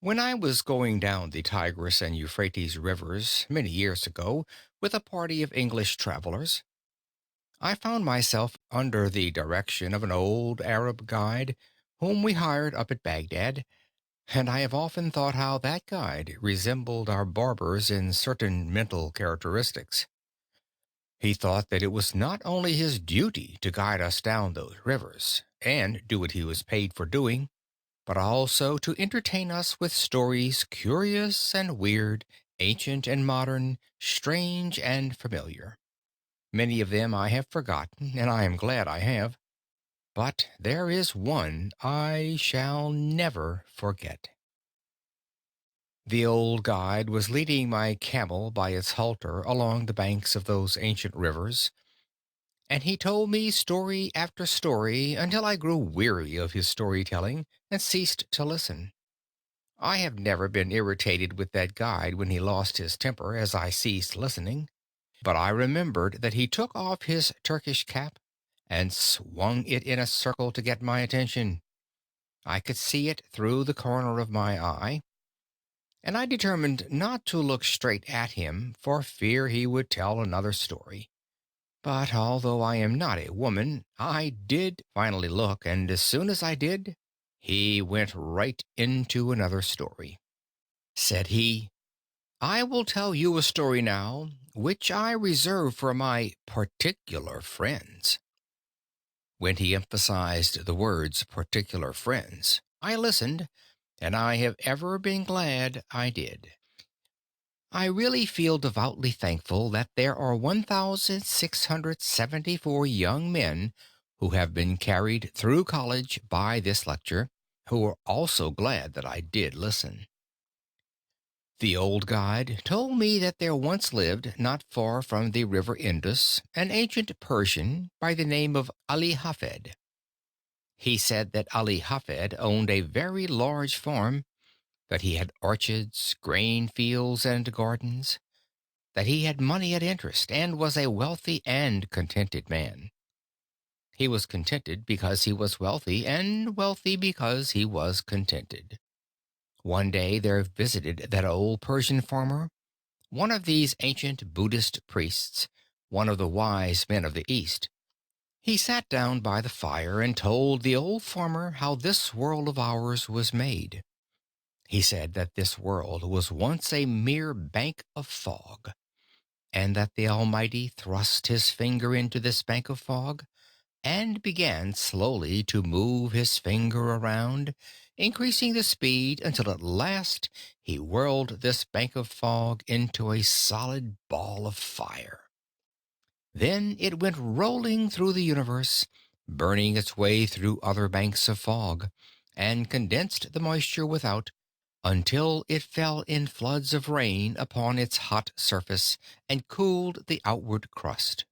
When I was going down the Tigris and Euphrates rivers many years ago with a party of English travelers, I found myself under the direction of an old Arab guide whom we hired up at Baghdad, and I have often thought how that guide resembled our barbers in certain mental characteristics. He thought that it was not only his duty to guide us down those rivers and do what he was paid for doing, but also to entertain us with stories curious and weird, ancient and modern, strange and familiar. Many of them I have forgotten, and I am glad I have, but there is one I shall never forget. The old guide was leading my camel by its halter along the banks of those ancient rivers, and he told me story after story until I grew weary of his storytelling and ceased to listen. I have never been irritated with that guide when he lost his temper as I ceased listening, but I remembered that he took off his Turkish cap and swung it in a circle to get my attention. I could see it through the corner of my eye, and I determined not to look straight at him for fear he would tell another story. But although I am not a woman, I did finally look, and as soon as I did, he went right into another story. Said he, "I will tell you a story now, which I reserve for my particular friends." When he emphasized the words particular friends, I listened, and I have ever been glad I did. I really feel devoutly thankful that there are 1,674 young men who have been carried through college by this lecture, who are also glad that I did listen. The old guide told me that there once lived, not far from the river Indus, an ancient Persian by the name of Ali Hafed. He said that Ali Hafed owned a very large farm, that he had orchards, grain fields, and gardens, that he had money at interest, and was a wealthy and contented man. He was contented because he was wealthy, and wealthy because he was contented. One day there visited that old Persian farmer one of these ancient Buddhist priests, one of the wise men of the East. He sat down by the fire and told the old farmer how this world of ours was made. He said that this world was once a mere bank of fog, and that the Almighty thrust his finger into this bank of fog and began slowly to move his finger around, increasing the speed until at last he whirled this bank of fog into a solid ball of fire. Then it went rolling through the universe, burning its way through other banks of fog, and condensed the moisture without until it fell in floods of rain upon its hot surface and cooled the outward crust.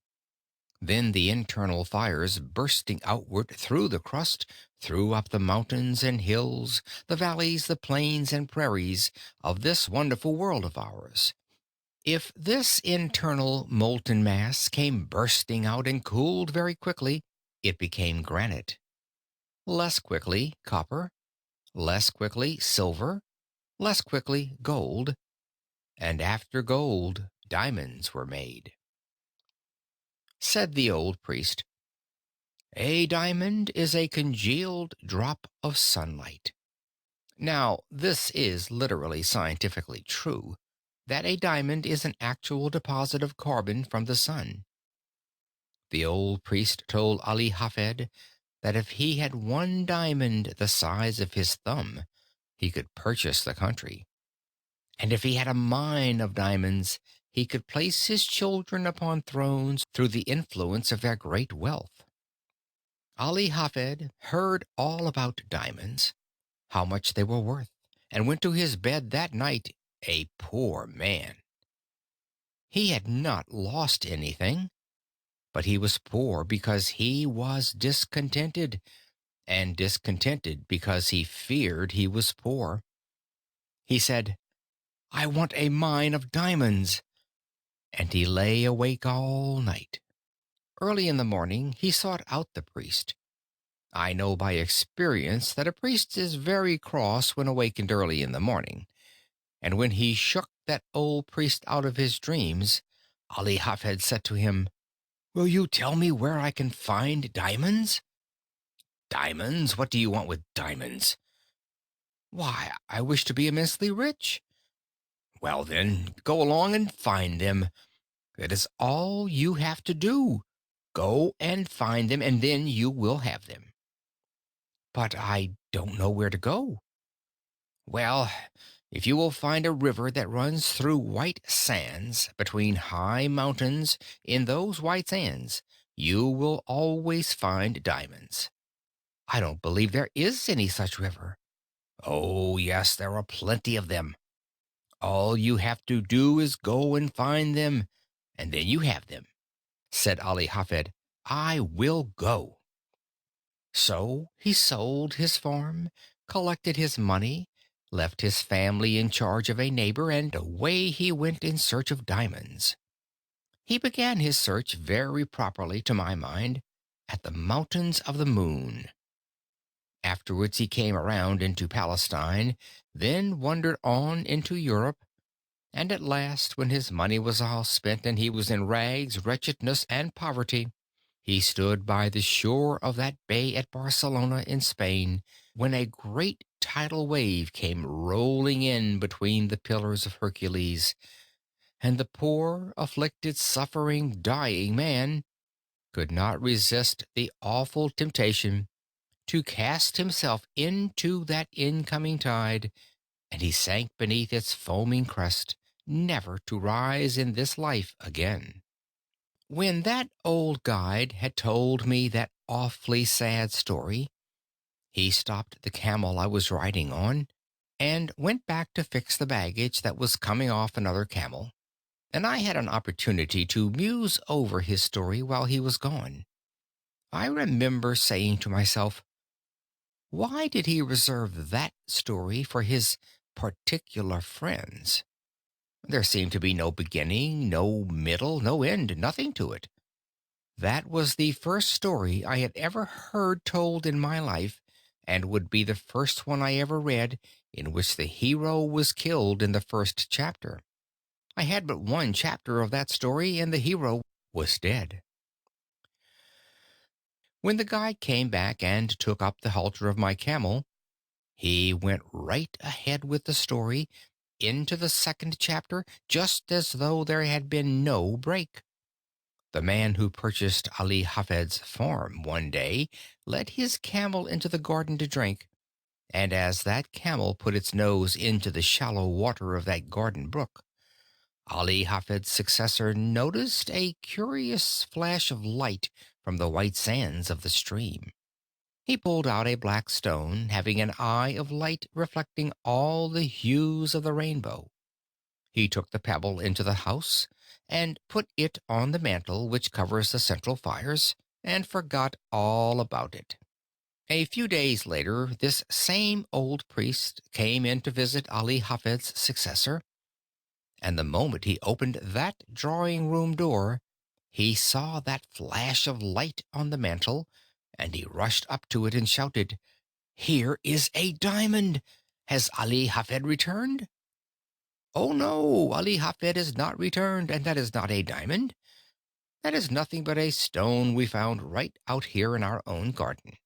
Then the internal fires bursting outward through the crust threw up the mountains and hills, the valleys, the plains and prairies of this wonderful world of ours. If this internal molten mass came bursting out and cooled very quickly, it became granite. Less quickly, copper. Less quickly, silver. Less quickly, gold. And after gold, diamonds were made. Said the old priest, "A diamond is a congealed drop of sunlight." Now, this is literally scientifically true, that a diamond is an actual deposit of carbon from the sun. The old priest told Ali Hafed that if he had one diamond the size of his thumb, he could purchase the country. And if he had a mine of diamonds, he could place his children upon thrones through the influence of their great wealth. Ali Hafed heard all about diamonds, how much they were worth, and went to his bed that night a poor man. He had not lost anything, but he was poor because he was discontented, and discontented because he feared he was poor. He said, "I want a mine of diamonds," and he lay awake all night. Early in the morning he sought out the priest. I know by experience that a priest is very cross when awakened early in the morning, and when he shook that old priest out of his dreams, Ali Hafed said to him, "Will you tell me where I can find diamonds?" "Diamonds? What do you want with diamonds?" "Why, I wish to be immensely rich." "Well, then, go along and find them. That is all you have to do. Go and find them, and then you will have them." "But I don't know where to go." "Well, if you will find a river that runs through white sands between high mountains in those white sands, you will always find diamonds." "I don't believe there is any such river." "Oh, yes, there are plenty of them. All you have to do is go and find them, and then you have them." Said Ali Hafed, "I will go." So he sold his farm, collected his money, left his family in charge of a neighbor, and away he went in search of diamonds. He began his search very properly, to my mind, at the Mountains of the Moon. Afterwards he came around into Palestine, then wandered on into Europe, and at last, when his money was all spent and he was in rags, wretchedness, and poverty, he stood by the shore of that bay at Barcelona in Spain, when a great tidal wave came rolling in between the pillars of Hercules, and the poor, afflicted, suffering, dying man could not resist the awful temptation to cast himself into that incoming tide, and he sank beneath its foaming crest, never to rise in this life again. When that old guide had told me that awfully sad story, he stopped the camel I was riding on, and went back to fix the baggage that was coming off another camel, and I had an opportunity to muse over his story while he was gone. I remember saying to myself, why did he reserve that story for his particular friends? There seemed to be no beginning, no middle, no end, nothing to it. That was the first story I had ever heard told in my life, and would be the first one I ever read in which the hero was killed in the first chapter. I had but one chapter of that story, and the hero was dead. When the guide came back and took up the halter of my camel, he went right ahead with the story into the second chapter, just as though there had been no break. The man who purchased Ali Hafed's farm one day led his camel into the garden to drink, and as that camel put its nose into the shallow water of that garden brook, Ali Hafed's successor noticed a curious flash of light from the white sands of the stream. He pulled out a black stone having an eye of light reflecting all the hues of the rainbow. He took the pebble into the house and put it on the mantel which covers the central fires, and forgot all about it. A few days later, this same old priest came in to visit Ali Hafed's successor, and the moment he opened that drawing room door, he saw that flash of light on the mantel, and he rushed up to it and shouted, "Here is a diamond! Has Ali Hafed returned?" "Oh, no, Ali Hafed is not returned, and that is not a diamond. That is nothing but a stone we found right out here in our own garden."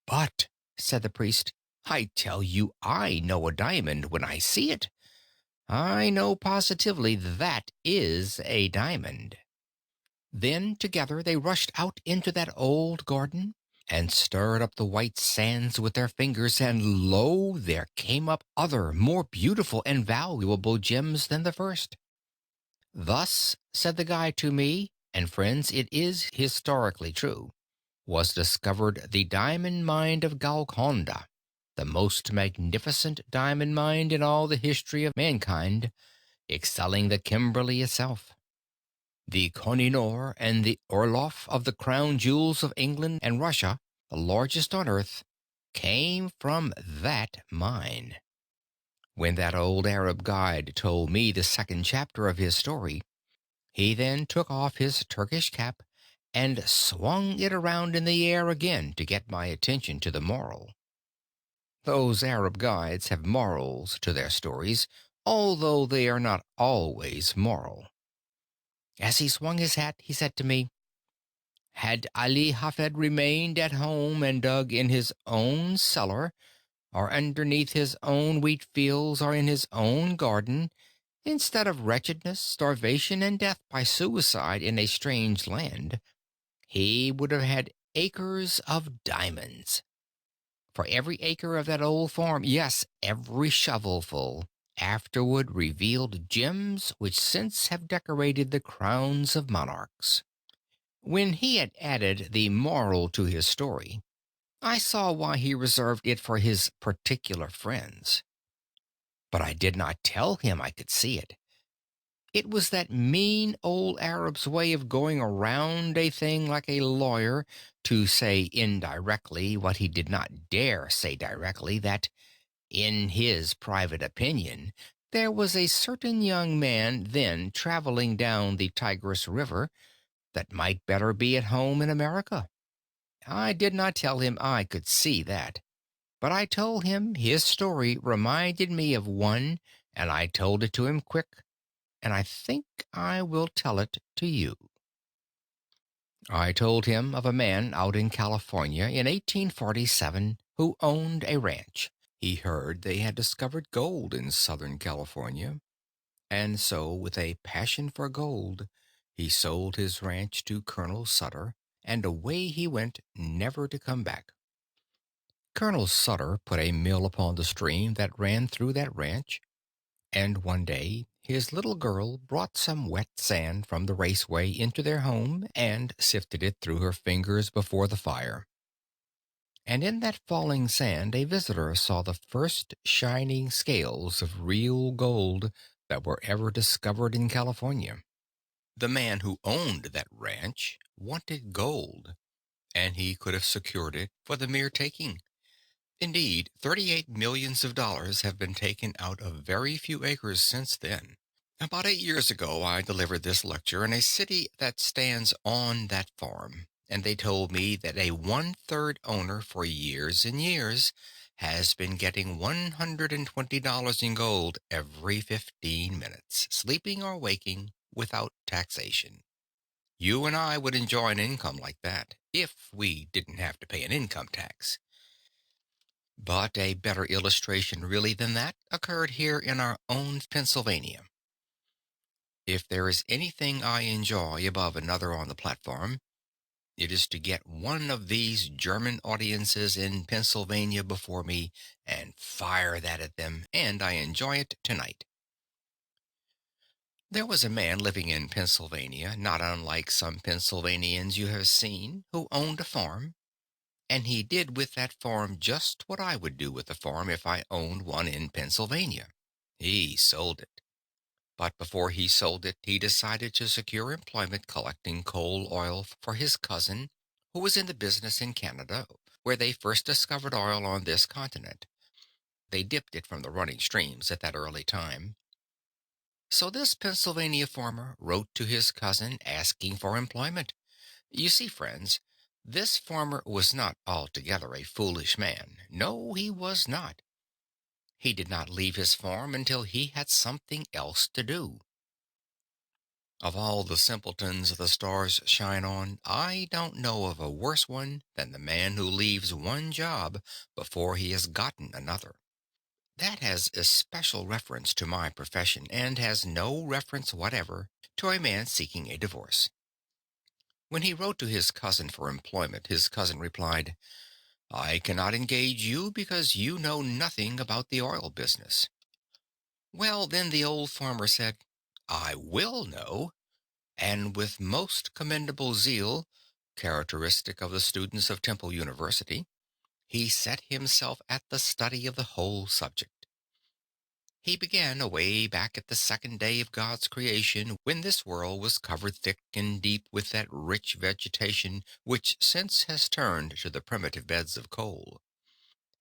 "But," said the priest, "I tell you I know a diamond when I see it. I know positively that is a diamond." Then together they rushed out into that old garden, and stirred up the white sands with their fingers, and lo, there came up other, more beautiful and valuable gems than the first. Thus, said the guide to me, and friends, it is historically true, was discovered the diamond mine of Golconda, the most magnificent diamond mine in all the history of mankind, excelling the Kimberley itself. The Koh-i-Noor and the Orloff of the crown jewels of England and Russia, the largest on earth, came from that mine. When that old Arab guide told me the second chapter of his story, he then took off his Turkish cap and swung it around in the air again to get my attention to the moral. Those Arab guides have morals to their stories, although they are not always moral. As he swung his hat, he said to me, "Had Ali Hafed remained at home and dug in his own cellar, or underneath his own wheat fields, or in his own garden, instead of wretchedness, starvation, and death by suicide in a strange land, he would have had acres of diamonds. For every acre of that old farm, yes, every shovelful, afterward revealed gems which since have decorated the crowns of monarchs." When he had added the moral to his story, I saw why he reserved it for his particular friends. But I did not tell him I could see it. It was that mean old Arab's way of going around a thing like a lawyer to say indirectly what he did not dare say directly, that, in his private opinion, there was a certain young man then traveling down the Tigris River that might better be at home in America. I did not tell him I could see that, but I told him his story reminded me of one, and I told it to him quick, and I think I will tell it to you. I told him of a man out in California in 1847 who owned a ranch. He heard they had discovered gold in Southern California, and so, with a passion for gold, he sold his ranch to Colonel Sutter, and away he went, never to come back. Colonel Sutter put a mill upon the stream that ran through that ranch, and one day his little girl brought some wet sand from the raceway into their home and sifted it through her fingers before the fire. And in that falling sand a visitor saw the first shining scales of real gold that were ever discovered in California. The man who owned that ranch wanted gold, and he could have secured it for the mere taking. Indeed, 38 millions of dollars have been taken out of very few acres since then. About 8 years ago, I delivered this lecture in a city that stands on that farm, and they told me that a one-third owner for years and years has been getting $120 in gold every 15 minutes, sleeping or waking, without taxation. You and I would enjoy an income like that if we didn't have to pay an income tax. But a better illustration really than that occurred here in our own Pennsylvania. If there is anything I enjoy above another on the platform, it is to get one of these German audiences in Pennsylvania before me and fire that at them, and I enjoy it tonight. There was a man living in Pennsylvania, not unlike some Pennsylvanians you have seen, who owned a farm, and he did with that farm just what I would do with a farm if I owned one in Pennsylvania. He sold it. But before he sold it, he decided to secure employment collecting coal oil for his cousin, who was in the business in Canada, where they first discovered oil on this continent. They dipped it from the running streams at that early time. So this Pennsylvania farmer wrote to his cousin asking for employment. You see, friends, this farmer was not altogether a foolish man. No, he was not. He did not leave his farm until he had something else to do. Of all the simpletons the stars shine on, I don't know of a worse one than the man who leaves one job before he has gotten another. That has especial reference to my profession and has no reference whatever to a man seeking a divorce. When he wrote to his cousin for employment, his cousin replied, "I cannot engage you because you know nothing about the oil business." Well, then the old farmer said, "I will know," and with most commendable zeal, characteristic of the students of Temple University, he set himself at the study of the whole subject. He began away back at the second day of God's creation, when this world was covered thick and deep with that rich vegetation which since has turned to the primitive beds of coal.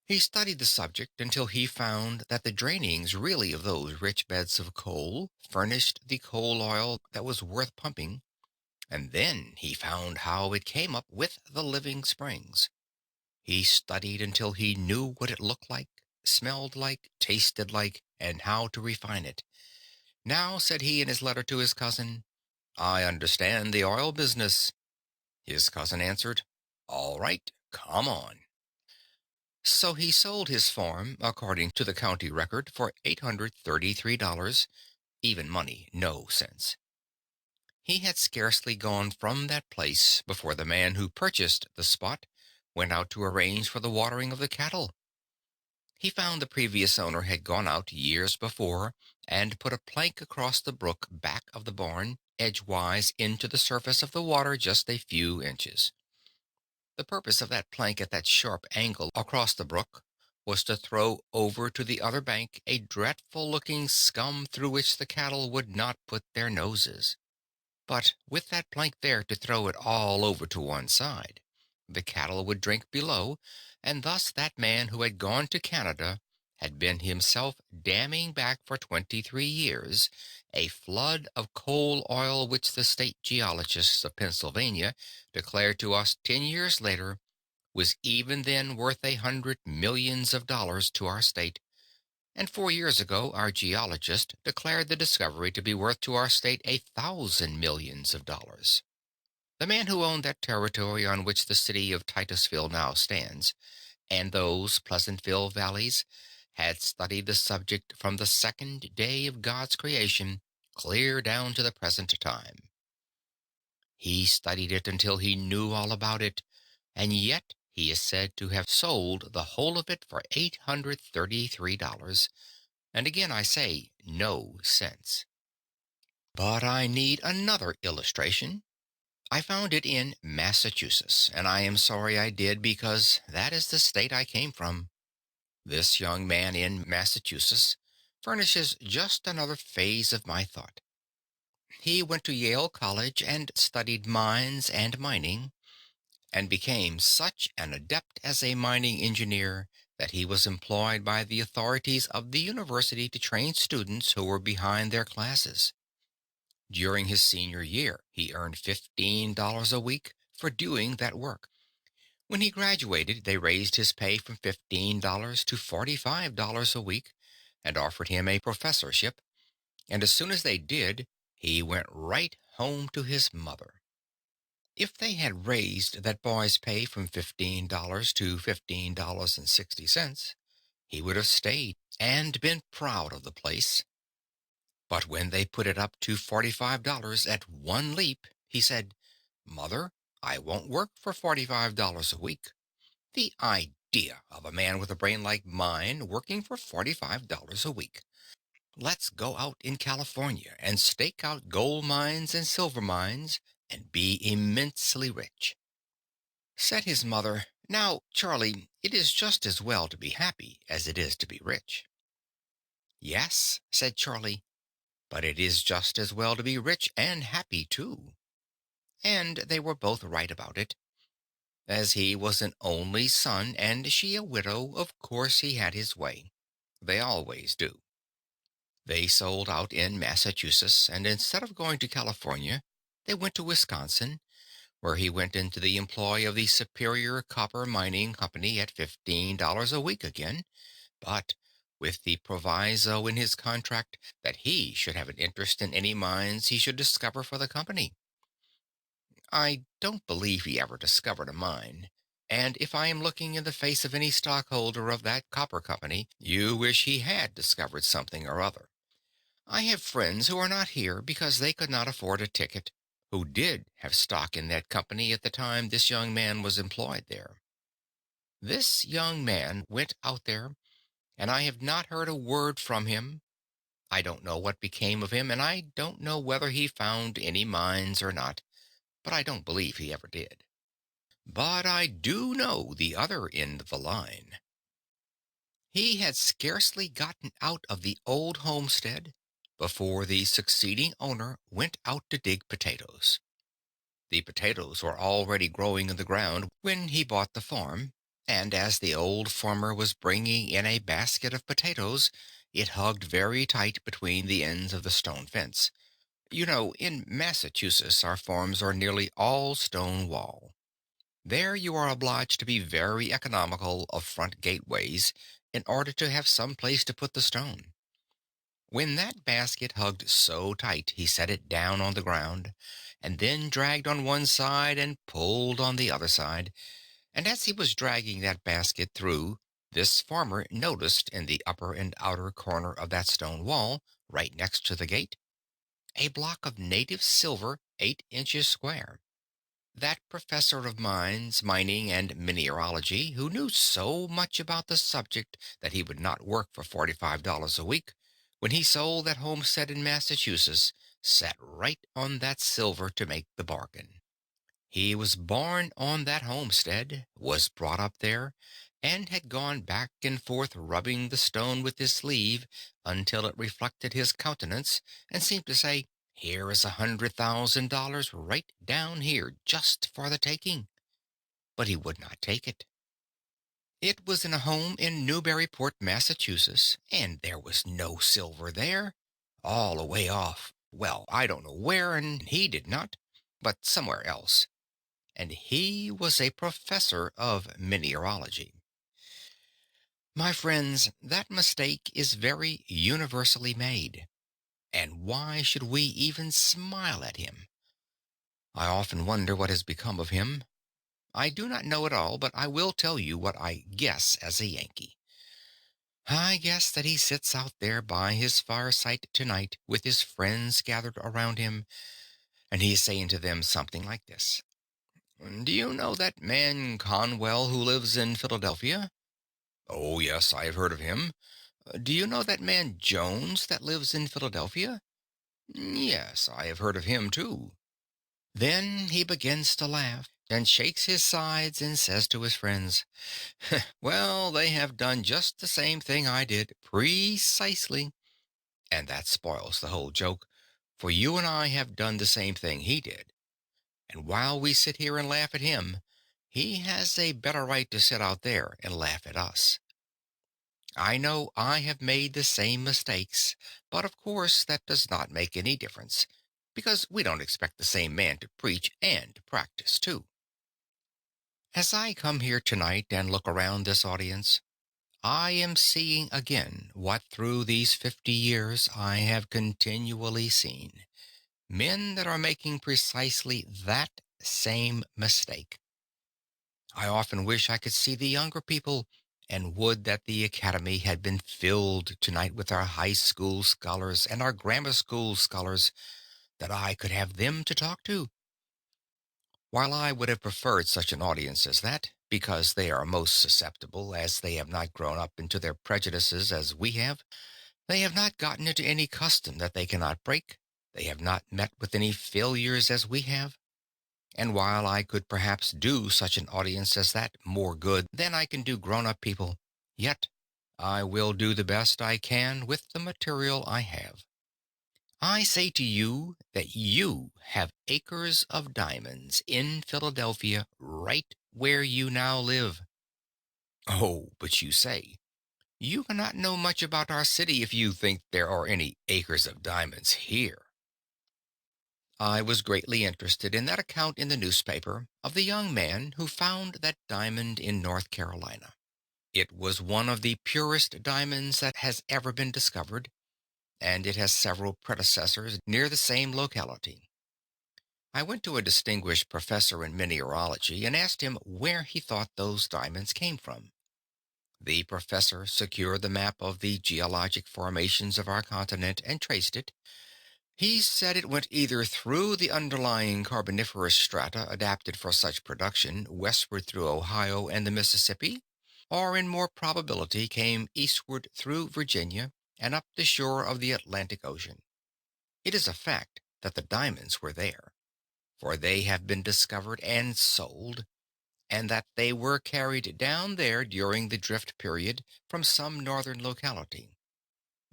He studied the subject until he found that the drainings really of those rich beds of coal furnished the coal oil that was worth pumping, and then he found how it came up with the living springs. He studied until he knew what it looked like, smelled like, tasted like, and how to refine it. Now, said he in his letter to his cousin, I understand the oil business. His cousin answered, All right, come on. So he sold his farm, according to the county record, for $833, even money, no sense. He had scarcely gone from that place before the man who purchased the spot went out to arrange for the watering of the cattle. He found the previous owner had gone out years before and put a plank across the brook back of the barn, edgewise into the surface of the water just a few inches. The purpose of that plank at that sharp angle across the brook was to throw over to the other bank a dreadful looking scum through which the cattle would not put their noses. But with that plank there to throw it all over to one side, the cattle would drink below, and thus that man who had gone to Canada had been himself damming back for 23 years a flood of coal oil which the state geologists of Pennsylvania declared to us 10 years later was even then worth 100 millions of dollars to our state, and 4 years ago, our geologist declared the discovery to be worth to our state 1,000 millions of dollars. The man who owned that territory on which the city of Titusville now stands, and those Pleasantville valleys, had studied the subject from the second day of God's creation clear down to the present time. He studied it until he knew all about it, and yet he is said to have sold the whole of it for $833, and again I say, no sense. But I need another illustration. I found it in Massachusetts, and I am sorry I did because that is the state I came from. This young man in Massachusetts furnishes just another phase of my thought. He went to Yale College and studied mines and mining, and became such an adept as a mining engineer that he was employed by the authorities of the university to train students who were behind their classes. During his senior year, he earned $15 a week for doing that work. When he graduated, they raised his pay from $15 to $45 a week and offered him a professorship, and as soon as they did, he went right home to his mother. If they had raised that boy's pay from $15 to $15.60, he would have stayed and been proud of the place. But when they put it up to $45 at one leap, he said, Mother, I won't work for $45 a week. The idea of a man with a brain like mine working for $45 a week. Let's go out in California and stake out gold mines and silver mines and be immensely rich. Said his mother, Now, Charlie, it is just as well to be happy as it is to be rich. Yes, said Charlie, but it is just as well to be rich and happy too. And they were both right about it. As he was an only son and she a widow, of course he had his way. They always do. They sold out in Massachusetts, and instead of going to California, they went to Wisconsin, where he went into the employ of the Superior Copper Mining Company at $15 a week again, but with the proviso in his contract that he should have an interest in any mines he should discover for the company. I don't believe he ever discovered a mine, and if I am looking in the face of any stockholder of that copper company, you wish he had discovered something or other. I have friends who are not here because they could not afford a ticket, who did have stock in that company at the time this young man was employed there. This young man went out there, and I have not heard a word from him. I don't know what became of him, and I don't know whether he found any mines or not, but I don't believe he ever did. But I do know the other end of the line. He had scarcely gotten out of the old homestead before the succeeding owner went out to dig potatoes. The potatoes were already growing in the ground when he bought the farm, and as the old farmer was bringing in a basket of potatoes, it hugged very tight between the ends of the stone fence. In Massachusetts, our farms are nearly all stone wall. There you are obliged to be very economical of front gateways in order to have some place to put the stone. When that basket hugged so tight, he set it down on the ground, and then dragged on one side and pulled on the other side. And as he was dragging that basket through, this farmer noticed in the upper and outer corner of that stone wall, right next to the gate, a block of native silver 8 inches square. That professor of mines, mining, and mineralogy, who knew so much about the subject that he would not work for $45 a week, when he sold that homestead in Massachusetts, sat right on that silver to make the bargain. He was born on that homestead, was brought up there, and had gone back and forth rubbing the stone with his sleeve until it reflected his countenance and seemed to say, "Here is $100,000 right down here just for the taking." But he would not take it. It was in a home in Newburyport, Massachusetts, and there was no silver there. All away off. Well, I don't know where, and he did not, but somewhere else. And he was a professor of mineralogy. My friends, that mistake is very universally made. And why should we even smile at him? I often wonder what has become of him. I do not know it all, but I will tell you what I guess as a Yankee. I guess that he sits out there by his fireside tonight with his friends gathered around him, and he is saying to them something like this. "Do you know that man Conwell who lives in Philadelphia? Oh, yes, I have heard of him. Do you know that man Jones that lives in Philadelphia? Yes, I have heard of him too." Then he begins to laugh and shakes his sides and says to his friends, "Well, they have done just the same thing I did, precisely." And that spoils the whole joke, for you and I have done the same thing he did. And while we sit here and laugh at him, he has a better right to sit out there and laugh at us. I know I have made the same mistakes, but of course that does not make any difference, because we don't expect the same man to preach and to practice too. As I come here tonight and look around this audience, I am seeing again what through these 50 years I have continually seen. Men that are making precisely that same mistake. I often wish I could see the younger people, and would that the academy had been filled tonight with our high school scholars and our grammar school scholars, that I could have them to talk to. While I would have preferred such an audience as that, because they are most susceptible, as they have not grown up into their prejudices as we have, they have not gotten into any custom that they cannot break, they have not met with any failures as we have. And while I could perhaps do such an audience as that more good than I can do grown up people, yet I will do the best I can with the material I have. I say to you that you have acres of diamonds in Philadelphia right where you now live. Oh, but you say, you cannot know much about our city if you think there are any acres of diamonds here. I was greatly interested in that account in the newspaper of the young man who found that diamond in North Carolina. It was one of the purest diamonds that has ever been discovered, and it has several predecessors near the same locality. I went to a distinguished professor in mineralogy and asked him where he thought those diamonds came from. The professor secured the map of the geologic formations of our continent and traced it. He said it went either through the underlying carboniferous strata adapted for such production westward through Ohio and the Mississippi, or in more probability came eastward through Virginia and up the shore of the Atlantic Ocean. It is a fact that the diamonds were there, for they have been discovered and sold, and that they were carried down there during the drift period from some northern locality.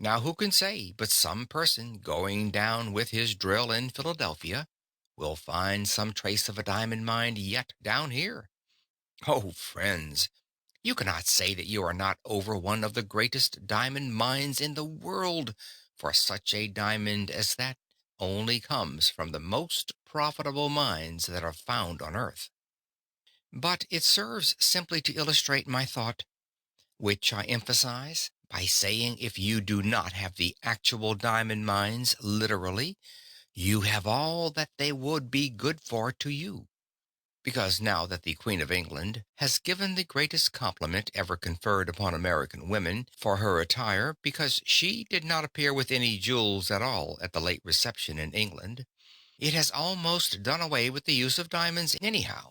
Now, who can say but some person going down with his drill in Philadelphia will find some trace of a diamond mine yet down here? Oh, friends, you cannot say that you are not over one of the greatest diamond mines in the world, for such a diamond as that only comes from the most profitable mines that are found on Earth. But it serves simply to illustrate my thought, which I emphasize by saying if you do not have the actual diamond mines literally, you have all that they would be good for to you. Because now that the Queen of England has given the greatest compliment ever conferred upon American women for her attire, because she did not appear with any jewels at all at the late reception in England, it has almost done away with the use of diamonds anyhow.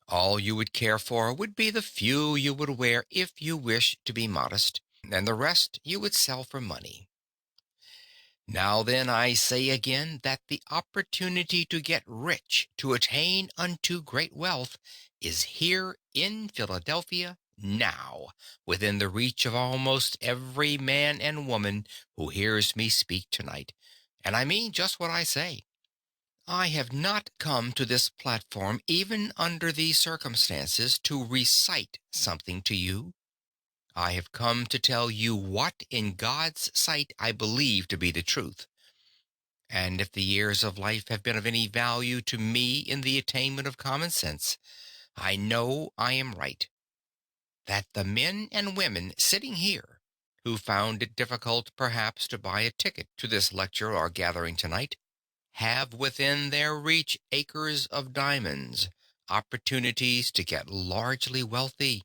All you would care for would be the few you would wear if you wish to be modest, and the rest you would sell for money. Now then, I say again that the opportunity to get rich, to attain unto great wealth, is here in Philadelphia now, within the reach of almost every man and woman who hears me speak tonight. And I mean just what I say. I have not come to this platform, even under these circumstances, to recite something to you. I have come to tell you what, in God's sight, I believe to be the truth. And if the years of life have been of any value to me in the attainment of common sense, I know I am right. That the men and women sitting here, who found it difficult perhaps to buy a ticket to this lecture or gathering tonight, have within their reach acres of diamonds, opportunities to get largely wealthy.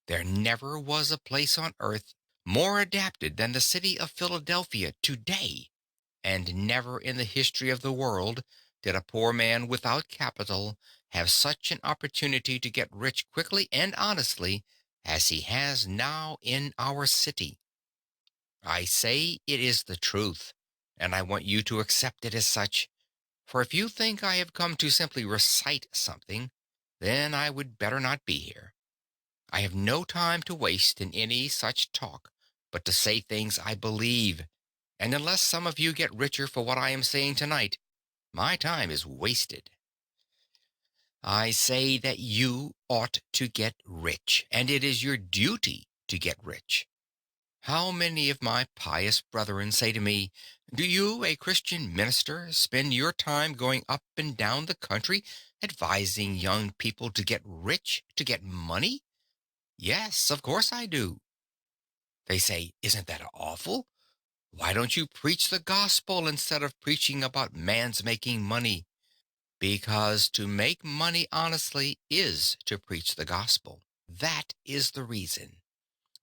There never was a place on earth more adapted than the city of Philadelphia today, and never in the history of the world did a poor man without capital have such an opportunity to get rich quickly and honestly as he has now in our city. I say it is the truth, and I want you to accept it as such. For if you think I have come to simply recite something, then I would better not be here. I have no time to waste in any such talk, but to say things I believe. And unless some of you get richer for what I am saying tonight, my time is wasted. I say that you ought to get rich, and it is your duty to get rich. How many of my pious brethren say to me, "Do you, a Christian minister, spend your time going up and down the country advising young people to get rich, to get money?" Yes, of course I do. They say, "Isn't that awful? Why don't you preach the gospel instead of preaching about man's making money?" Because to make money honestly is to preach the gospel. That is the reason.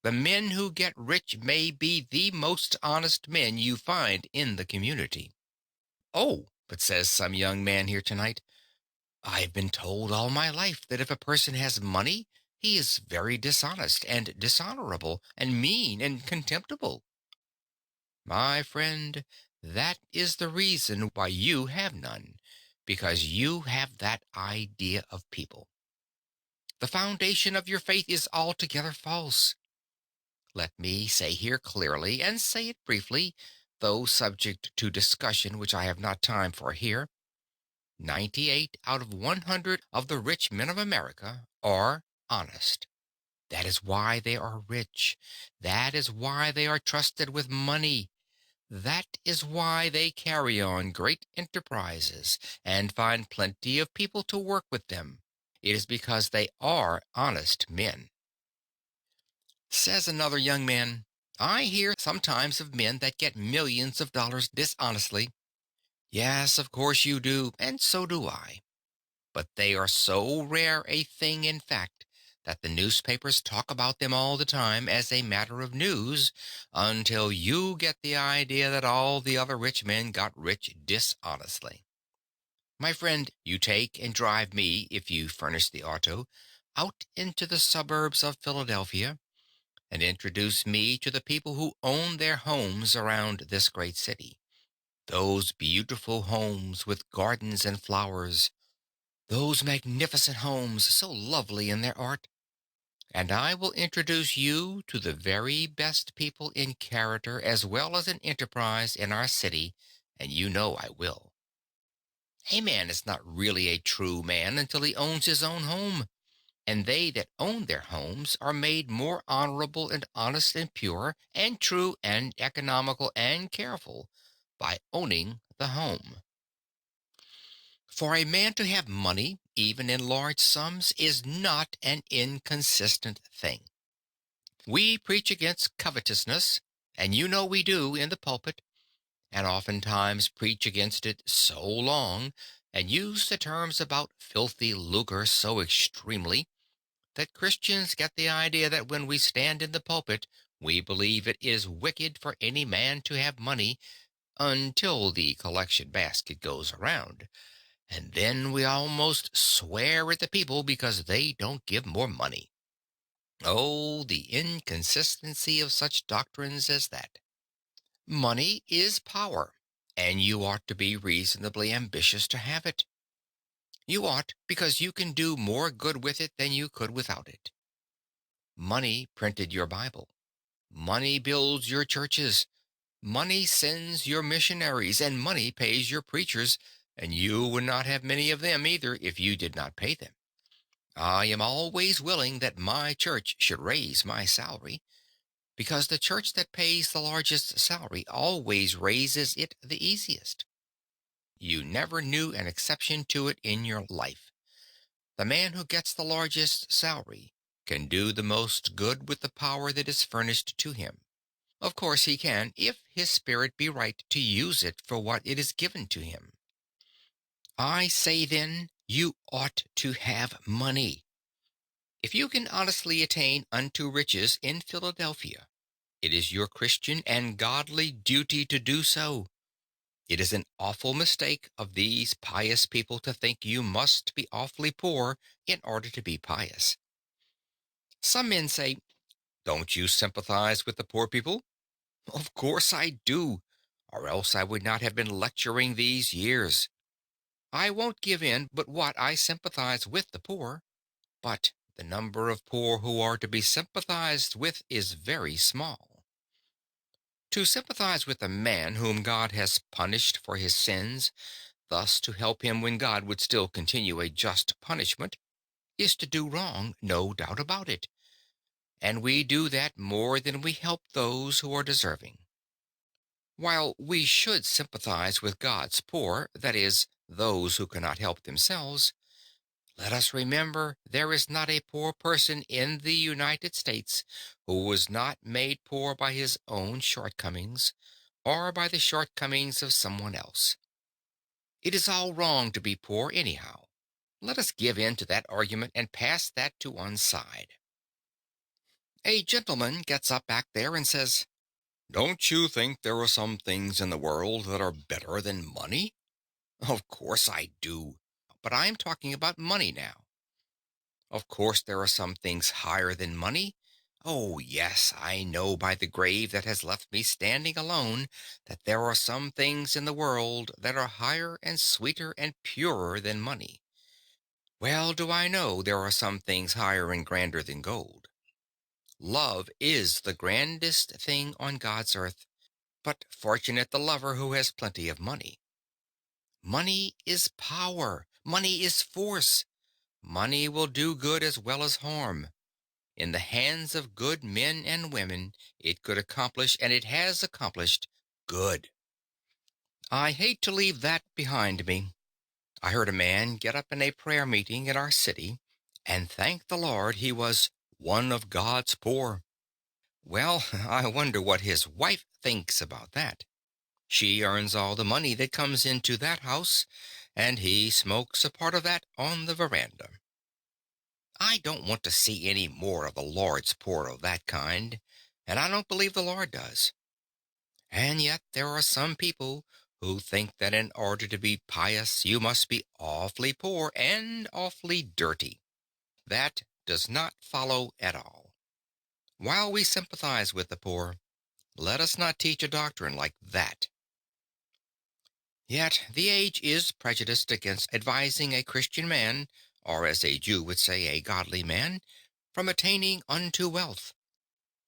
The men who get rich may be the most honest men you find in the community. Oh, but says some young man here tonight, "I've been told all my life that if a person has money, he is very dishonest and dishonorable and mean and contemptible." My friend, that is the reason why you have none, because you have that idea of people. The foundation of your faith is altogether false. Let me say here clearly, and say it briefly, though subject to discussion which I have not time for here. 98 out of 100 of the rich men of America are honest. That is why they are rich. That is why they are trusted with money. That is why they carry on great enterprises and find plenty of people to work with them. It is because they are honest men. Says another young man, "I hear sometimes of men that get millions of dollars dishonestly." Yes, of course you do, and so do I. But they are so rare a thing in fact that the newspapers talk about them all the time as a matter of news until you get the idea that all the other rich men got rich dishonestly. My friend, you take and drive me, if you furnish the auto, out into the suburbs of Philadelphia and introduce me to the people who own their homes around this great city. Those beautiful homes with gardens and flowers, those magnificent homes, so lovely in their art. And I will introduce you to the very best people in character as well as in enterprise in our city, and you know I will. A man is not really a true man until he owns his own home, and they that own their homes are made more honorable and honest and pure and true and economical and careful by owning the home. For a man to have money, even in large sums, is not an inconsistent thing. We preach against covetousness, and you know we do in the pulpit, and oftentimes preach against it so long, and use the terms about filthy lucre so extremely, that Christians get the idea that when we stand in the pulpit, we believe it is wicked for any man to have money until the collection basket goes around. And then we almost swear at the people because they don't give more money. Oh, the inconsistency of such doctrines as that. Money is power, and you ought to be reasonably ambitious to have it. You ought, because you can do more good with it than you could without it. Money printed your Bible. Money builds your churches. Money sends your missionaries, and money pays your preachers, and you would not have many of them either if you did not pay them. I am always willing that my church should raise my salary, because the church that pays the largest salary always raises it the easiest. You never knew an exception to it in your life. The man who gets the largest salary can do the most good with the power that is furnished to him. Of course he can, if his spirit be right to use it for what it is given to him. I say then, you ought to have money. If you can honestly attain unto riches in Philadelphia, it is your Christian and godly duty to do so. It is an awful mistake of these pious people to think you must be awfully poor in order to be pious. Some men say, "Don't you sympathize with the poor people?" Of course I do, or else I would not have been lecturing these years. I won't give in but what I sympathize with the poor, but the number of poor who are to be sympathized with is very small. To sympathize with a man whom God has punished for his sins, thus to help him when God would still continue a just punishment, is to do wrong, no doubt about it. And we do that more than we help those who are deserving. While we should sympathize with God's poor, that is, those who cannot help themselves, let us remember there is not a poor person in the United States who was not made poor by his own shortcomings or by the shortcomings of someone else. It is all wrong to be poor anyhow. Let us give in to that argument and pass that to one side. A gentleman gets up back there and says, "Don't you think there are some things in the world that are better than money?" Of course I do. But I am talking about money now. Of course there are some things higher than money. Oh, yes, I know by the grave that has left me standing alone that there are some things in the world that are higher and sweeter and purer than money. Well do I know there are some things higher and grander than gold. Love is the grandest thing on God's earth, but fortunate the lover who has plenty of money. Money is power. Money is force. Money will do good as well as harm. In the hands of good men and women, it could accomplish, and it has accomplished, good. I hate to leave that behind me. I heard a man get up in a prayer meeting in our city and thank the Lord he was one of God's poor. Well, I wonder what his wife thinks about that. She earns all the money that comes into that house, and he smokes a part of that on the veranda. I don't want to see any more of the Lord's poor of that kind, and I don't believe the Lord does. And yet there are some people who think that in order to be pious you must be awfully poor and awfully dirty. That does not follow at all. While we sympathize with the poor, let us not teach a doctrine like that. Yet the age is prejudiced against advising a Christian man, or as a Jew would say, a godly man, from attaining unto wealth.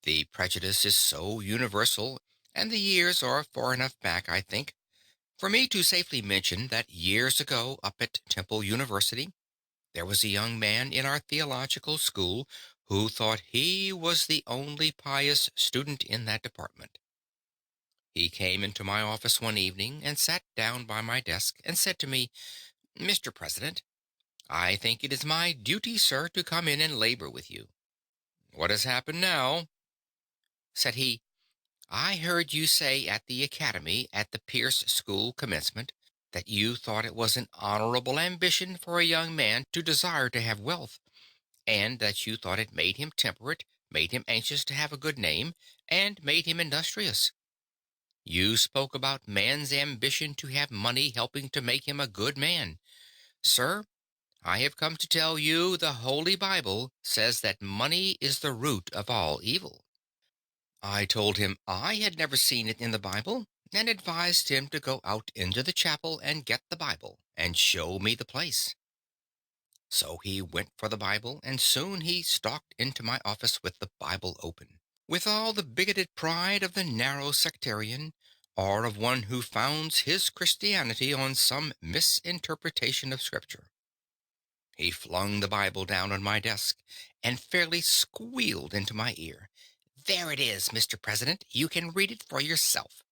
The prejudice is so universal, and the years are far enough back, I think, for me to safely mention that years ago up at Temple University, there was a young man in our theological school who thought he was the only pious student in that department. He came into my office one evening and sat down by my desk and said to me, "Mr. President, I think it is my duty, sir, to come in and labor with you." "What has happened now?" said he. "I heard you say at the academy at the Pierce School commencement that you thought it was an honorable ambition for a young man to desire to have wealth, and that you thought it made him temperate, made him anxious to have a good name, and made him industrious. You spoke about man's ambition to have money helping to make him a good man. Sir, I have come to tell you the Holy Bible says that money is the root of all evil." I told him I had never seen it in the Bible, and advised him to go out into the chapel and get the Bible, and show me the place. So he went for the Bible, and soon he stalked into my office with the Bible open, with all the bigoted pride of the narrow sectarian, or of one who founds his Christianity on some misinterpretation of Scripture. He flung the Bible down on my desk and fairly squealed into my ear. "There it is, Mr. President. You can read it for yourself."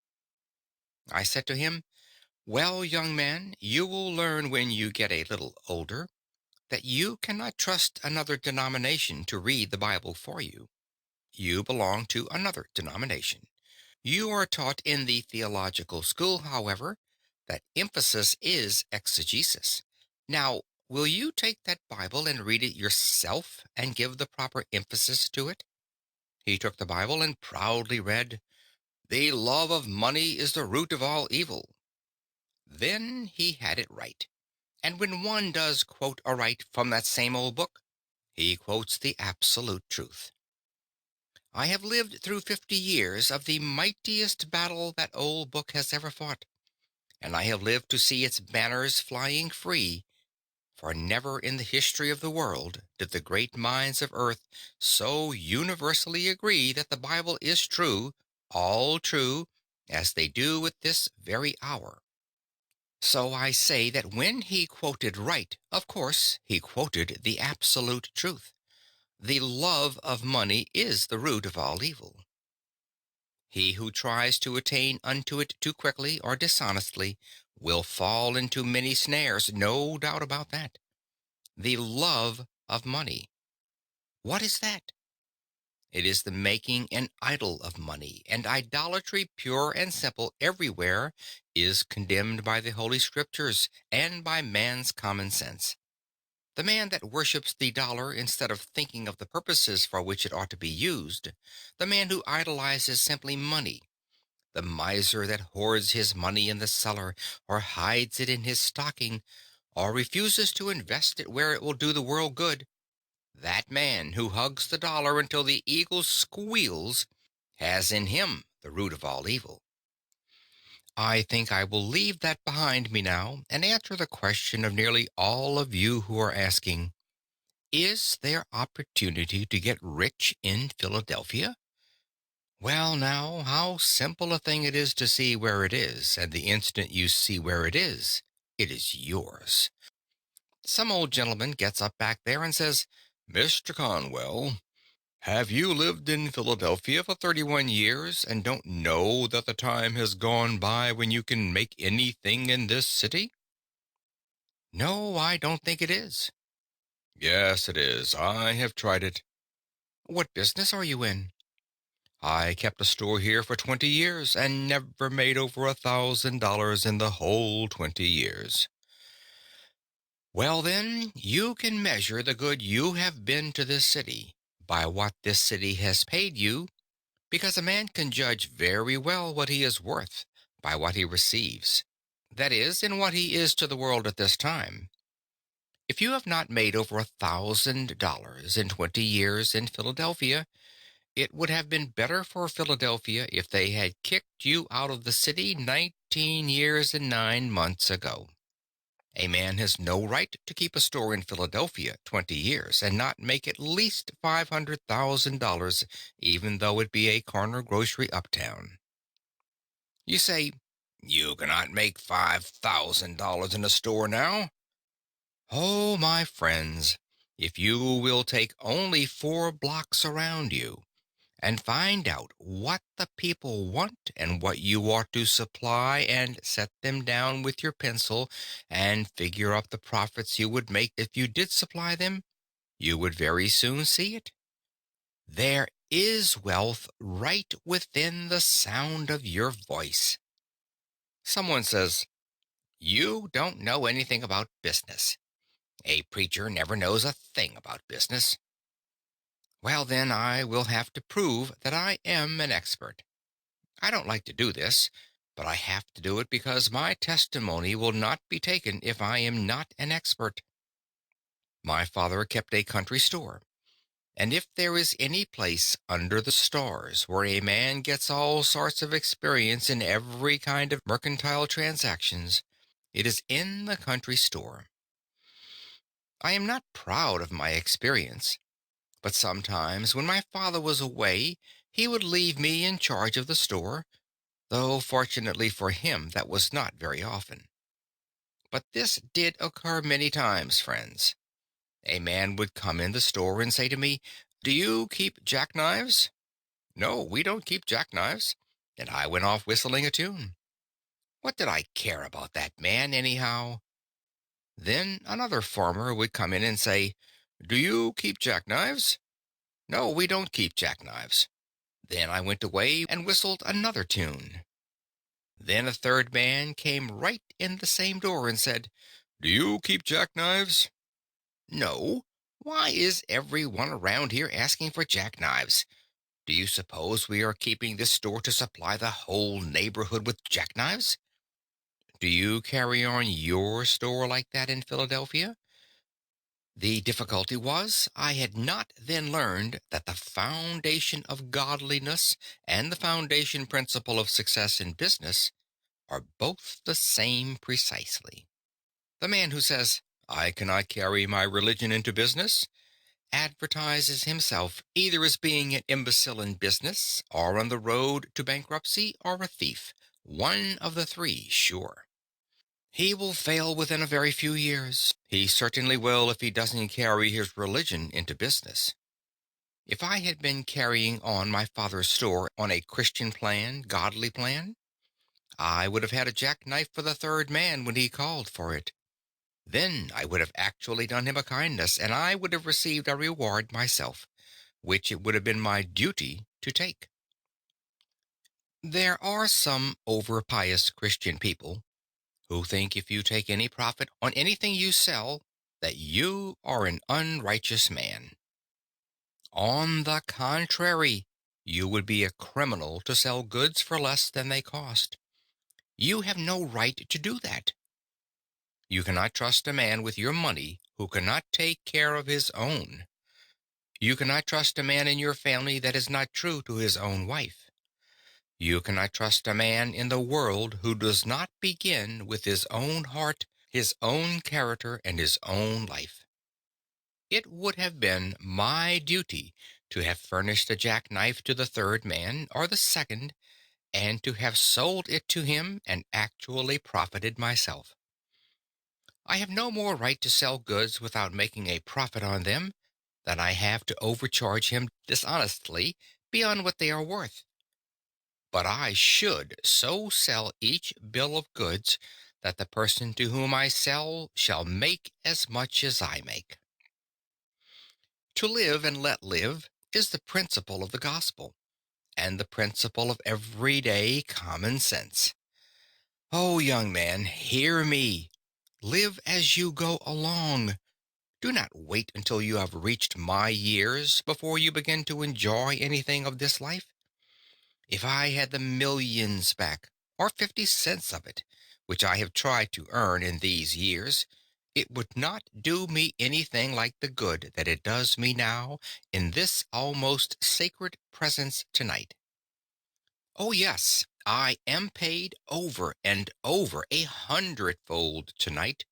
I said to him, "Well, young man, you will learn when you get a little older that you cannot trust another denomination to read the Bible for you. You belong to another denomination. You are taught in the theological school, however, that emphasis is exegesis. Now, will you take that Bible and read it yourself and give the proper emphasis to it?" He took the Bible and proudly read, "The love of money is the root of all evil." Then he had it right. And when one does quote aright from that same old book, he quotes the absolute truth. I have lived through 50 years of the mightiest battle that old book has ever fought, and I have lived to see its banners flying free, for never in the history of the world did the great minds of earth so universally agree that the Bible is true, all true, as they do at this very hour. So I say that when he quoted right, of course, he quoted the absolute truth. The love of money is the root of all evil. He who tries to attain unto it too quickly or dishonestly will fall into many snares, no doubt about that. The love of money. What is that? It is the making an idol of money, and idolatry, pure and simple, everywhere, is condemned by the Holy Scriptures and by man's common sense. The man that worships the dollar instead of thinking of the purposes for which it ought to be used, the man who idolizes simply money, the miser that hoards his money in the cellar, or hides it in his stocking, or refuses to invest it where it will do the world good, that man who hugs the dollar until the eagle squeals has in him the root of all evil. I think I will leave that behind me now and answer the question of nearly all of you who are asking, is there opportunity to get rich in Philadelphia? Well, now, how simple a thing it is to see where it is, and the instant you see where it is yours. Some old gentleman gets up back there and says, "Mr. Conwell, have you lived in Philadelphia for 31 years and don't know that the time has gone by when you can make anything in this city?" No, I don't think it is. Yes, it is. I have tried it. What business are you in? I kept a store here for 20 years and never made over $1,000 in the whole 20 years. Well, then, you can measure the good you have been to this city by what this city has paid you, because a man can judge very well what he is worth by what he receives. That is, in what he is to the world at this time. If you have not made over $1,000 in 20 years in Philadelphia, it would have been better for Philadelphia if they had kicked you out of the city 19 years and 9 months ago. A man has no right to keep a store in Philadelphia 20 years and not make at least $500,000, even though it be a corner grocery uptown. You say, "You cannot make $5,000 in a store now." Oh, my friends, if you will take only 4 blocks around you and find out what the people want and what you ought to supply and set them down with your pencil and figure up the profits you would make if you did supply them, you would very soon see it. There is wealth right within the sound of your voice. Someone says, "You don't know anything about business. A preacher never knows a thing about business." Well, then I will have to prove that I am an expert. I don't like to do this, but I have to do it because my testimony will not be taken if I am not an expert. My father kept a country store, and if there is any place under the stars where a man gets all sorts of experience in every kind of mercantile transactions, it is in the country store. I am not proud of my experience, but sometimes when my father was away, he would leave me in charge of the store, though fortunately for him that was not very often. But this did occur many times, friends. A man would come in the store and say to me, "Do you keep jackknives?" "No, we don't keep jackknives." And I went off whistling a tune. What did I care about that man, anyhow? Then another farmer would come in and say, "Do you keep jackknives?" "No, we don't keep jackknives." Then I went away and whistled another tune. Then a third man came right in the same door and said, "Do you keep jackknives?" "No. Why is every one around here asking for jackknives? Do you suppose we are keeping this store to supply the whole neighborhood with jackknives?" Do you carry on your store like that in Philadelphia? The difficulty was, I had not then learned that the foundation of godliness and the foundation principle of success in business are both the same precisely. The man who says, "I cannot carry my religion into business," advertises himself either as being an imbecile in business, or on the road to bankruptcy, or a thief. One of the three, sure. He will fail within a very few years. He certainly will if he doesn't carry his religion into business. If I had been carrying on my father's store on a Christian plan, godly plan, I would have had a jackknife for the third man when he called for it. Then I would have actually done him a kindness, and I would have received a reward myself, which it would have been my duty to take. There are some over pious Christian people who think if you take any profit on anything you sell, that you are an unrighteous man. On the contrary, you would be a criminal to sell goods for less than they cost. You have no right to do that. You cannot trust a man with your money who cannot take care of his own. You cannot trust a man in your family that is not true to his own wife. You cannot trust a man in the world who does not begin with his own heart, his own character, and his own life. It would have been my duty to have furnished a jackknife to the third man, or the second, and to have sold it to him and actually profited myself. I have no more right to sell goods without making a profit on them than I have to overcharge him dishonestly beyond what they are worth. But I should so sell each bill of goods that the person to whom I sell shall make as much as I make. To live and let live is the principle of the gospel, and the principle of everyday common sense. Oh, young man, hear me. Live as you go along. Do not wait until you have reached my years before you begin to enjoy anything of this life. If I had the millions back, or 50 cents of it, which I have tried to earn in these years, it would not do me anything like the good that it does me now in this almost sacred presence tonight. Oh, yes, I am paid over and over 100-fold tonight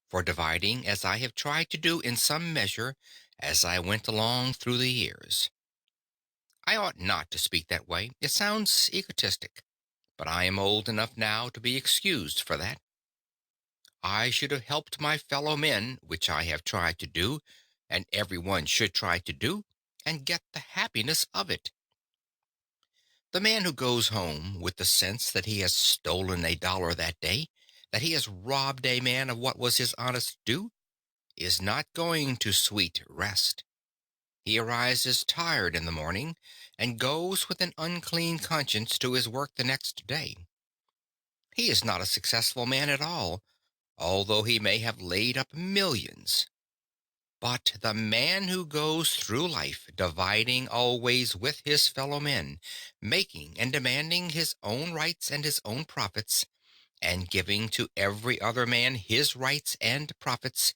for dividing as I have tried to do in some measure as I went along through the years. I ought not to speak that way. It sounds egotistic, but I am old enough now to be excused for that. I should have helped my fellow men, which I have tried to do, and everyone should try to do, and get the happiness of it. The man who goes home with the sense that he has stolen a dollar that day, that he has robbed a man of what was his honest due, is not going to sweet rest. He arises tired in the morning and goes with an unclean conscience to his work the next day. He is not a successful man at all, although he may have laid up millions. But the man who goes through life dividing always with his fellow men, making and demanding his own rights and his own profits, and giving to every other man his rights and profits,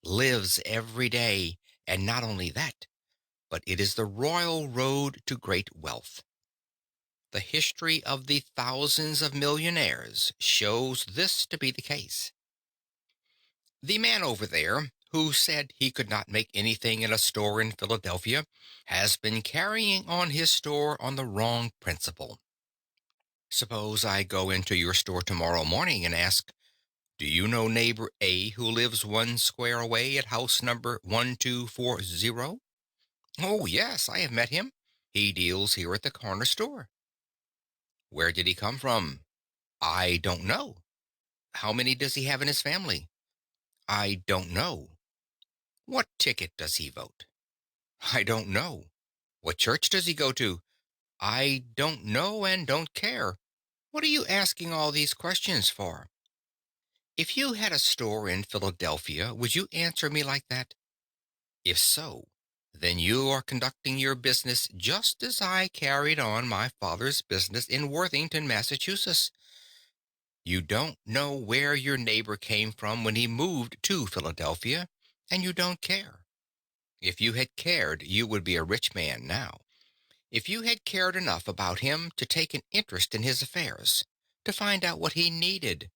lives every day, and not only that, but it is the royal road to great wealth. The history of the thousands of millionaires shows this to be the case. The man over there, who said he could not make anything in a store in Philadelphia, has been carrying on his store on the wrong principle. Suppose I go into your store tomorrow morning and ask, "Do you know neighbor A who lives 1 square away at house number 1240?" "Oh, yes, I have met him. He deals here at the corner store." "Where did he come from?" "I don't know." "How many does he have in his family?" "I don't know." "What ticket does he vote?" "I don't know." "What church does he go to?" "I don't know and don't care. What are you asking all these questions for?" If you had a store in Philadelphia, would you answer me like that? If so, then you are conducting your business just as I carried on my father's business in Worthington, Massachusetts. You don't know where your neighbor came from when he moved to Philadelphia, and you don't care. If you had cared, you would be a rich man now. If you had cared enough about him to take an interest in his affairs, to find out what he needed,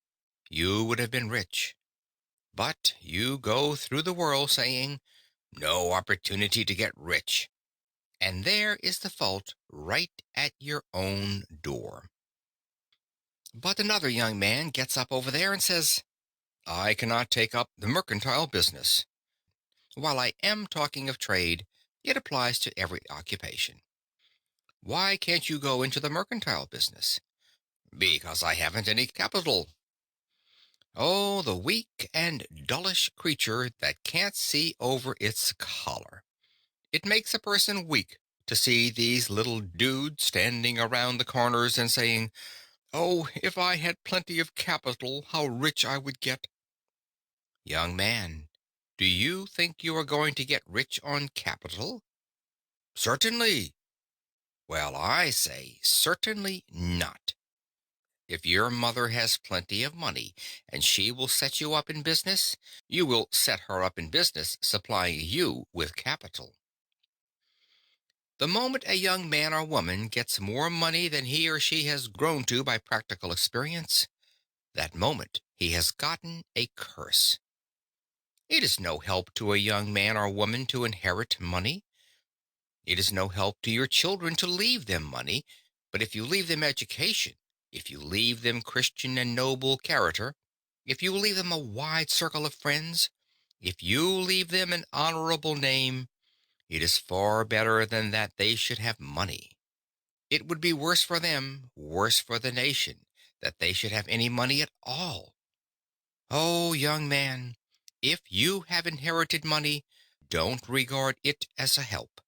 you would have been rich. But you go through the world saying, "No opportunity to get rich." And there is the fault right at your own door. But another young man gets up over there and says, "I cannot take up the mercantile business." While I am talking of trade, it applies to every occupation. "Why can't you go into the mercantile business?" "Because I haven't any capital." Oh, the weak and dullish creature that can't see over its collar. It makes a person weak to see these little dudes standing around the corners and saying, "Oh, if I had plenty of capital, how rich I would get." Young man, do you think you are going to get rich on capital? Certainly. Well, I say certainly not. If your mother has plenty of money and she will set you up in business, you will set her up in business supplying you with capital. The moment a young man or woman gets more money than he or she has grown to by practical experience, that moment he has gotten a curse. It is no help to a young man or woman to inherit money. It is no help to your children to leave them money, but if you leave them education, if you leave them Christian and noble character, if you leave them a wide circle of friends, if you leave them an honorable name, it is far better than that they should have money. It would be worse for them, worse for the nation, that they should have any money at all. Oh, young man, if you have inherited money, don't regard it as a help.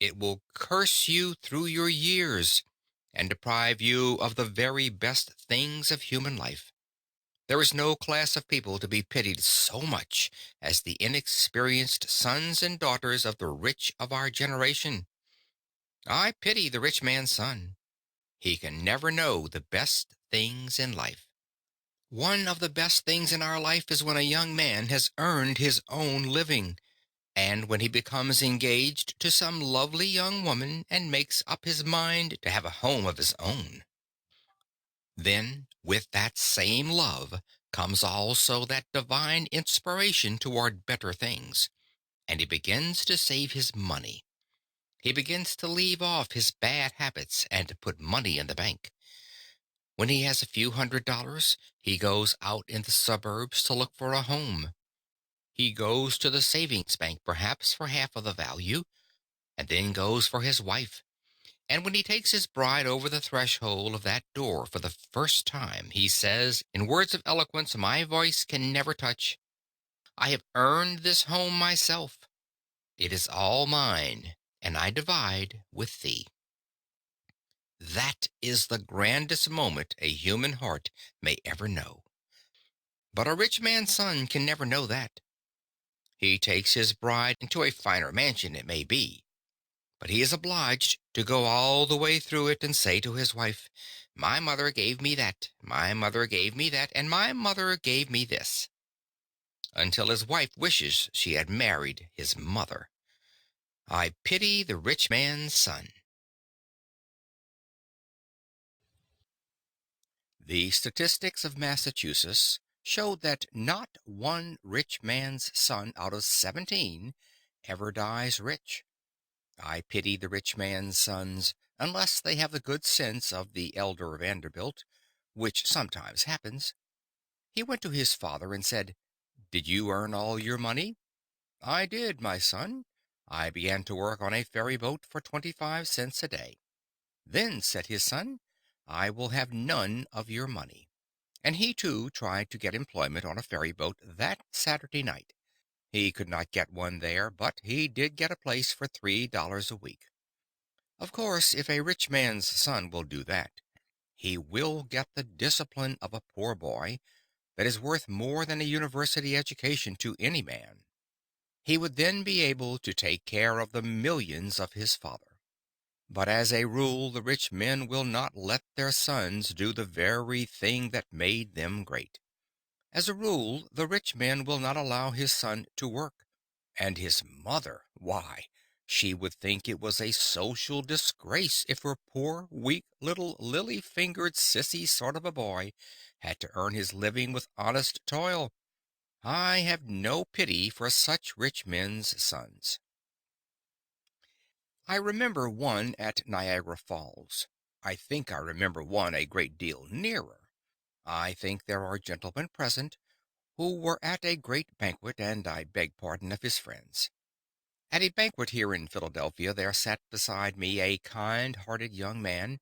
It will curse you through your years and deprive you of the very best things of human life. There is no class of people to be pitied so much as the inexperienced sons and daughters of the rich of our generation. I pity the rich man's son. He can never know the best things in life. One of the best things in our life is when a young man has earned his own living, and when he becomes engaged to some lovely young woman and makes up his mind to have a home of his own. Then, with that same love, comes also that divine inspiration toward better things, and he begins to save his money. He begins to leave off his bad habits and to put money in the bank. When he has a few $100s, he goes out in the suburbs to look for a home. He goes to the savings bank perhaps for half of the value, and then goes for his wife. And when he takes his bride over the threshold of that door for the first time, he says, in words of eloquence my voice can never touch, I have earned this home myself. It is all mine, and I divide with thee. That is the grandest moment a human heart may ever know. But a rich man's son can never know that. He takes his bride into a finer mansion, it may be, but he is obliged to go all the way through it and say to his wife, my mother gave me that, my mother gave me that, and my mother gave me this, until his wife wishes she had married his mother. I pity the rich man's son. The statistics of Massachusetts showed that not one rich man's son out of 17 ever dies rich. I pity the rich man's sons, unless they have the good sense of the elder Vanderbilt, which sometimes happens. He went to his father and said, did you earn all your money? I did, my son. I began to work on a ferry boat for 25 cents a day. Then, said his son, I will have none of your money. And he too tried to get employment on a ferry boat that Saturday night. He could not get one there, but he did get a place for $3 a week. Of course, if a rich man's son will do that, he will get the discipline of a poor boy that is worth more than a university education to any man. He would then be able to take care of the millions of his father. But as a rule, the rich men will not let their sons do the very thing that made them great. As a rule, the rich man will not allow his son to work. And his mother, why, she would think it was a social disgrace if her poor, weak, little, lily-fingered, sissy sort of a boy had to earn his living with honest toil. I have no pity for such rich men's sons. I remember one at Niagara Falls. I think I remember one a great deal nearer. I think there are gentlemen present who were at a great banquet, and I beg pardon of his friends. At a banquet here in Philadelphia there sat beside me a kind-hearted young man,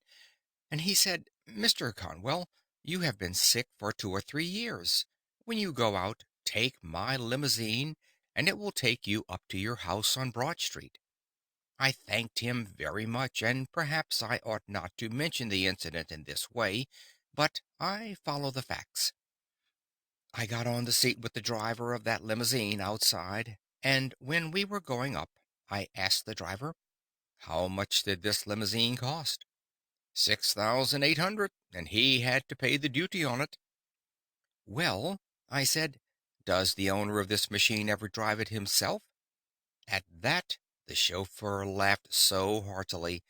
and he said, Mr. Conwell, you have been sick for 2 or 3 years. When you go out, take my limousine, and it will take you up to your house on Broad Street. I thanked him very much, and perhaps I ought not to mention the incident in this way, but I follow the facts. I got on the seat with the driver of that limousine outside, and when we were going up, I asked the driver, how much did this limousine cost? 6,800, and he had to pay the duty on it. Well, I said, does the owner of this machine ever drive it himself? At that, the chauffeur laughed so heartily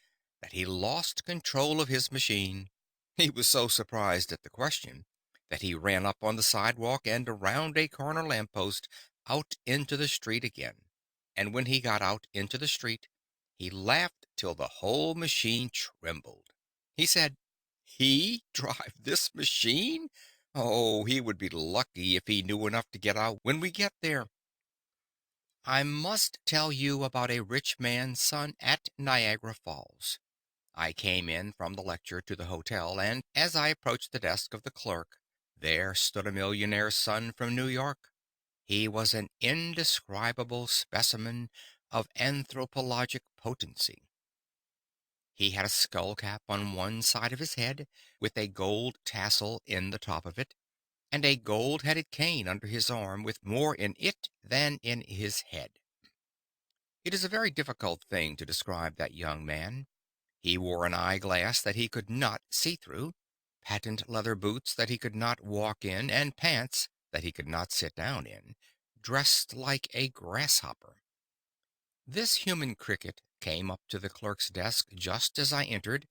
that he lost control of his machine. He was so surprised at the question that he ran up on the sidewalk and around a corner lamppost out into the street again. And when he got out into the street, he laughed till the whole machine trembled. He said, he drive this machine? Oh, he would be lucky if he knew enough to get out when we get there. I must tell you about a rich man's son at Niagara Falls. I came in from the lecture to the hotel, and as I approached the desk of the clerk, there stood a millionaire's son from New York. He was an indescribable specimen of anthropologic potency. He had a skull cap on one side of his head, with a gold tassel in the top of it, and a gold-headed cane under his arm, with more in it than in his head. It is a very difficult thing to describe that young man. He wore an eyeglass that he could not see through, patent leather boots that he could not walk in, and pants that he could not sit down in, dressed like a grasshopper. This human cricket came up to the clerk's desk just as I entered,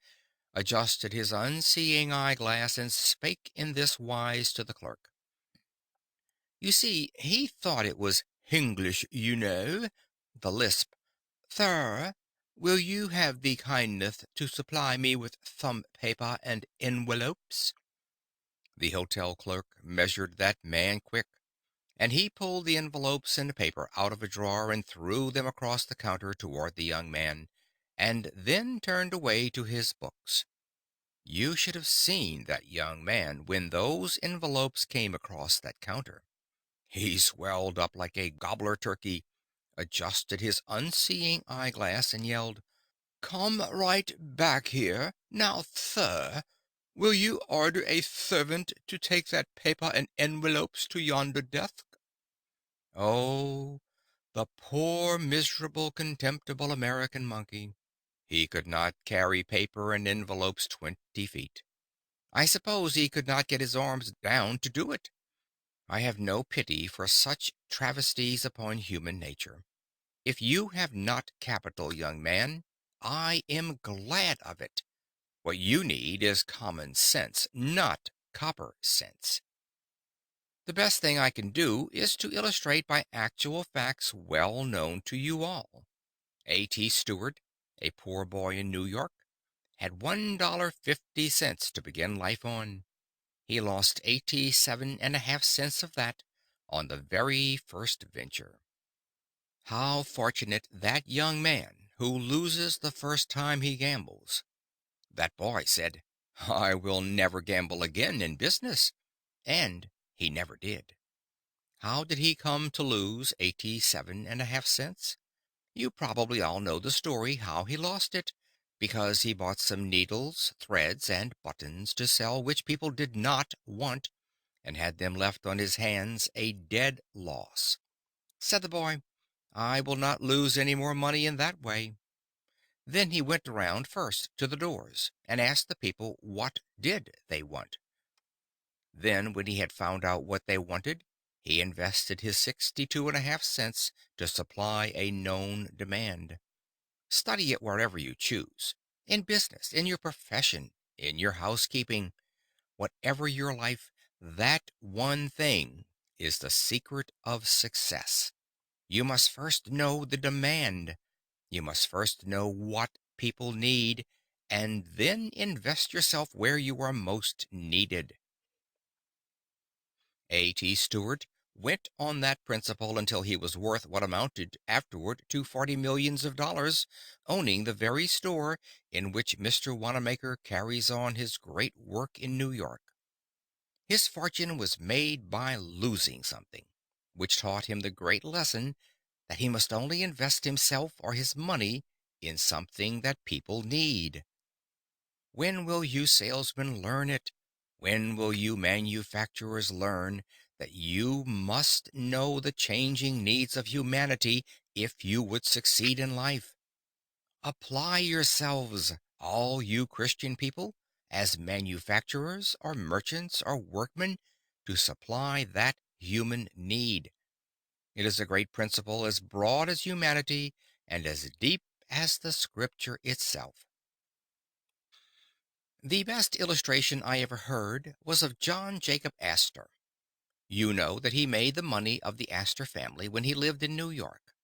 adjusted his unseeing eyeglass, and spake in this wise to the clerk. You see, he thought it was Hinglish, you know, the lisp. Sir, will you have the kindness to supply me with some paper and envelopes? The hotel clerk measured that man quick, and he pulled the envelopes and paper out of a drawer and threw them across the counter toward the young man. and then turned away to his books. You should have seen that young man when those envelopes came across that counter. He swelled up like a gobbler turkey, adjusted his unseeing eyeglass, and yelled, "Come right back here. Now, sir, will you order a servant to take that paper and envelopes to yonder desk?" Oh, the poor, miserable, contemptible American monkey! He could not carry paper and envelopes 20 feet. I suppose he could not get his arms down to do it. I have no pity for such travesties upon human nature. If you have not capital, young man, I am glad of it. What you need is common sense, not copper sense. The best thing I can do is to illustrate by actual facts well known to you all. A.T. Stewart, a poor boy in New York, had $1.50 to begin life on. He lost 87.5 cents of that on the very first venture. How fortunate that young man who loses the first time he gambles. That boy said, "I will never gamble again in business." And he never did. How did he come to lose 87.5 cents? You probably all know the story how he lost it, because he bought some needles, threads, and buttons to sell which people did not want, and had them left on his hands a dead loss. Said the boy, "I will not lose any more money in that way." Then he went around first to the doors and asked the people what did they want. Then, when he had found out what they wanted, he invested his 62.5 cents to supply a known demand. Study it wherever you choose, in business, in your profession, in your housekeeping, whatever your life, that one thing is the secret of success. You must first know the demand. You must first know what people need, and then invest yourself where you are most needed. A.T. Stewart went on that principle until he was worth what amounted afterward to 40 millions of dollars, owning the very store in which Mr. Wanamaker carries on his great work in New York. His fortune was made by losing something, which taught him the great lesson that he must only invest himself or his money in something that people need. When will you salesmen learn it? When will you manufacturers learn that you must know the changing needs of humanity if you would succeed in life? Apply yourselves, all you Christian people, as manufacturers or merchants or workmen, to supply that human need. It is a great principle as broad as humanity and as deep as the scripture itself. The best illustration I ever heard was of John Jacob Astor. You know that he made the money of the Astor family when he lived in New York.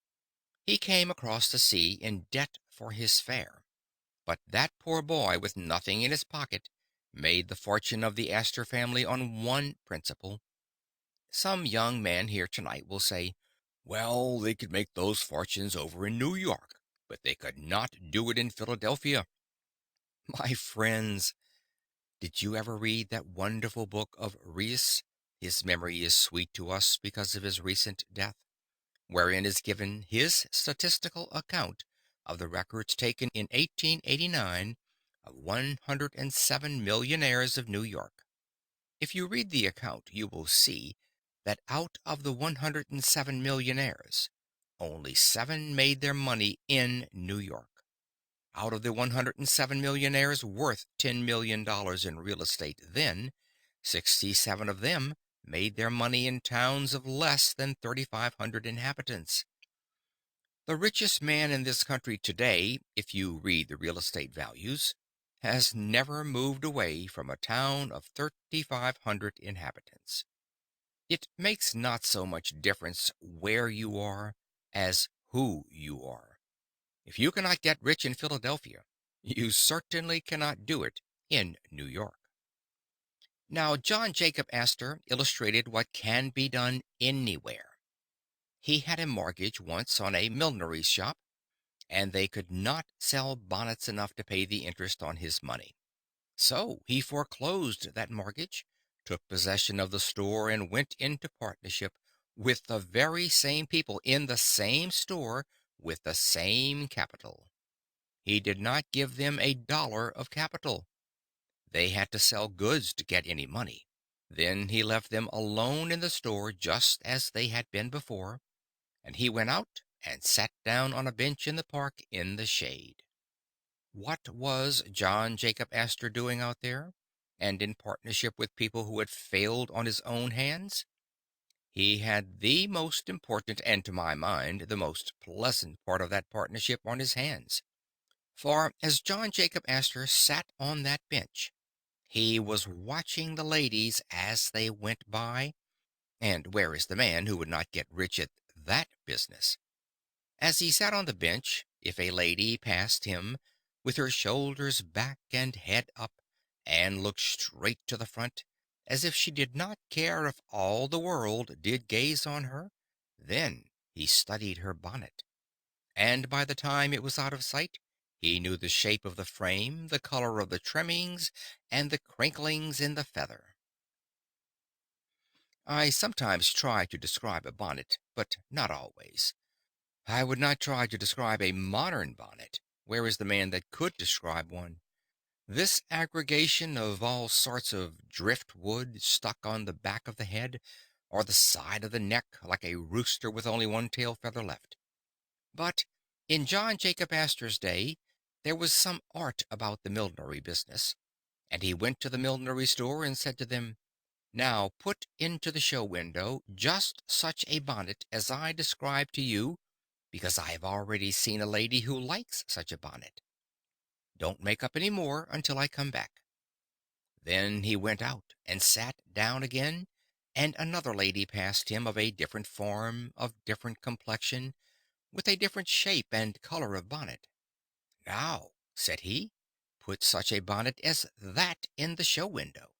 He came across the sea in debt for his fare. But that poor boy with nothing in his pocket made the fortune of the Astor family on one principle. Some young man here tonight will say, "Well, they could make those fortunes over in New York, but they could not do it in Philadelphia." My friends, did you ever read that wonderful book of Rees? His memory is sweet to us because of his recent death, wherein is given his statistical account of the records taken in 1889 of 107 millionaires of New York. If you read the account, you will see that out of the 107 millionaires, only seven made their money in New York. Out of the 107 millionaires worth $10 million in real estate then, 67 of them made their money in towns of less than 3,500 inhabitants. The richest man in this country today, if you read the real estate values, has never moved away from a town of 3,500 inhabitants. It makes not so much difference where you are as who you are. If you cannot get rich in Philadelphia, you certainly cannot do it in New York. Now, John Jacob Astor illustrated what can be done anywhere. He had a mortgage once on a millinery shop, and they could not sell bonnets enough to pay the interest on his money. So he foreclosed that mortgage, took possession of the store, and went into partnership with the very same people in the same store with the same capital. He did not give them a dollar of capital. They had to sell goods to get any money. Then he left them alone in the store just as they had been before, and he went out and sat down on a bench in the park in the shade. What was John Jacob Astor doing out there, and in partnership with people who had failed on his own hands? He had the most important, and to my mind, the most pleasant part of that partnership on his hands. For as John Jacob Astor sat on that bench, he was watching the ladies as they went by, and where is the man who would not get rich at that business? As he sat on the bench, if a lady passed him, with her shoulders back and head up, and looked straight to the front, as if she did not care if all the world did gaze on her, then he studied her bonnet, and by the time it was out of sight, he knew the shape of the frame, the color of the trimmings, and the crinklings in the feather. I sometimes try to describe a bonnet, but not always. I would not try to describe a modern bonnet. Where is the man that could describe one? This aggregation of all sorts of driftwood stuck on the back of the head, or the side of the neck, like a rooster with only one tail feather left. But in John Jacob Astor's day, there was some art about the millinery business, and he went to the millinery store and said to them, "Now put into the show window just such a bonnet as I described to you, because I have already seen a lady who likes such a bonnet. Don't make up any more until I come back." Then he went out and sat down again, and another lady passed him of a different form, of different complexion, with a different shape and color of bonnet. "Now," said he, "put such a bonnet as that in the show window."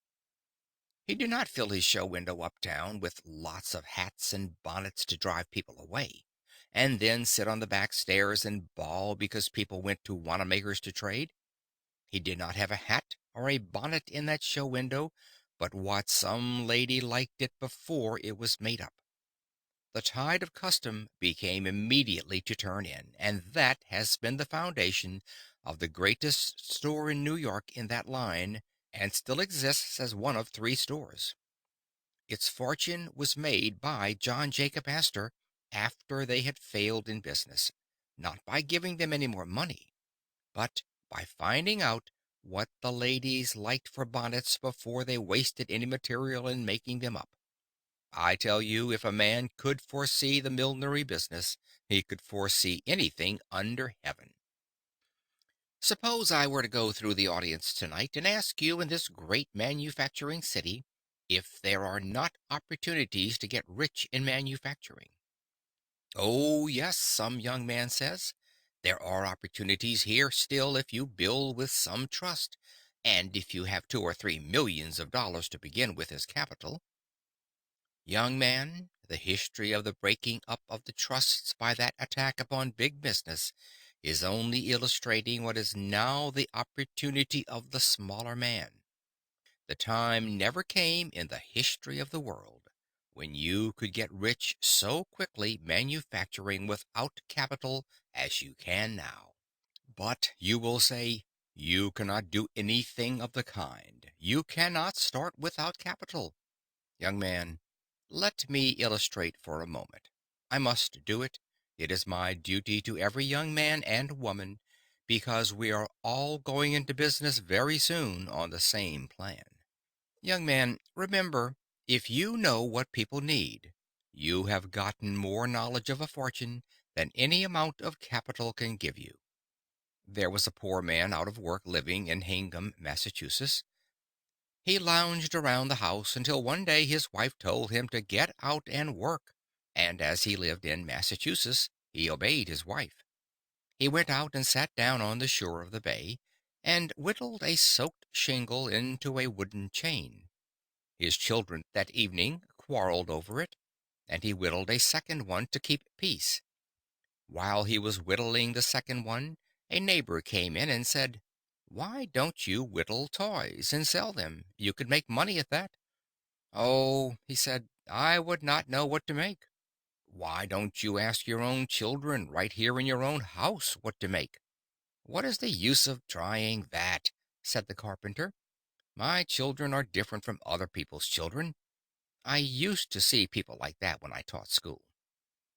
He did not fill his show window uptown with lots of hats and bonnets to drive people away, and then sit on the back stairs and bawl because people went to Wanamaker's to trade. He did not have a hat or a bonnet in that show window but what some lady liked it before it was made up. The tide of custom became immediately to turn in, and that has been the foundation of the greatest store in New York in that line, and still exists as one of three stores. Its fortune was made by John Jacob Astor after they had failed in business, not by giving them any more money, but by finding out what the ladies liked for bonnets before they wasted any material in making them up. I tell you, if a man could foresee the millinery business, he could foresee anything under heaven. Suppose I were to go through the audience tonight and ask you in this great manufacturing city if there are not opportunities to get rich in manufacturing. Oh, yes, some young man says. There are opportunities here still if you build with some trust, and if you have 2 or 3 millions of dollars to begin with as capital. Young man, the history of the breaking up of the trusts by that attack upon big business is only illustrating what is now the opportunity of the smaller man. The time never came in the history of the world when you could get rich so quickly manufacturing without capital as you can now. But you will say, you cannot do anything of the kind. You cannot start without capital. Young man, let me illustrate for a moment. I must do it. It is my duty to every young man and woman, because we are all going into business very soon on the same plan. Young man, remember, if you know what people need, you have gotten more knowledge of a fortune than any amount of capital can give you. There was a poor man out of work living in Hingham, Massachusetts. He lounged around the house until one day his wife told him to get out and work, and as he lived in Massachusetts, he obeyed his wife. He went out and sat down on the shore of the bay, and whittled a soaked shingle into a wooden chain. His children that evening quarreled over it, and he whittled a second one to keep peace. While he was whittling the second one, a neighbor came in and said, "Why don't you whittle toys and sell them? You could make money at that." "Oh," he said, "I would not know what to make." "Why don't you ask your own children right here in your own house what to make?" "What is the use of trying that?" said the carpenter. "My children are different from other people's children. I used to see people like that when I taught school."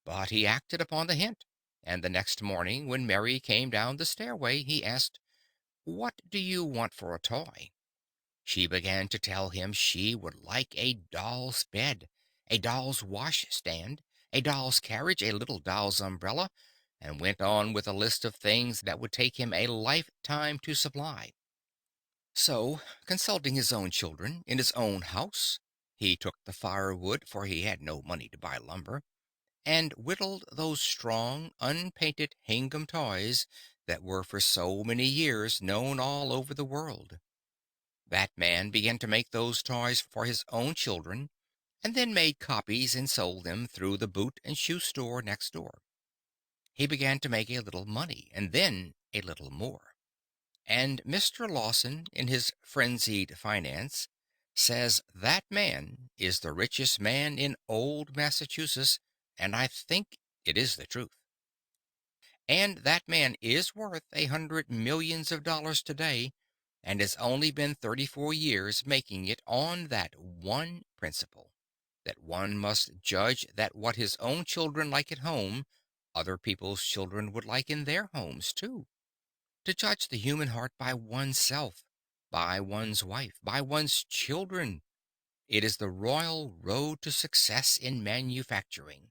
But he acted upon the hint, and the next morning, when Mary came down the stairway, he asked, "What do you want for a toy?" She began to tell him she would like a doll's bed, a doll's wash stand, a doll's carriage, a little doll's umbrella, and went on with a list of things that would take him a lifetime to supply. So, consulting his own children in his own house, he took the firewood, for he had no money to buy lumber, and whittled those strong, unpainted Hingham toys that were for so many years known all over the world. That man began to make those toys for his own children, and then made copies and sold them through the boot and shoe store next door. He began to make a little money, and then a little more. And Mr. Lawson, in his Frenzied Finance, says that man is the richest man in old Massachusetts, and I think it is the truth. And that man is worth 100 millions of dollars today, and has only been 34 years making it on that one principle, that one must judge that what his own children like at home, other people's children would like in their homes too. To judge the human heart by oneself, by one's wife, by one's children. It is the royal road to success in manufacturing.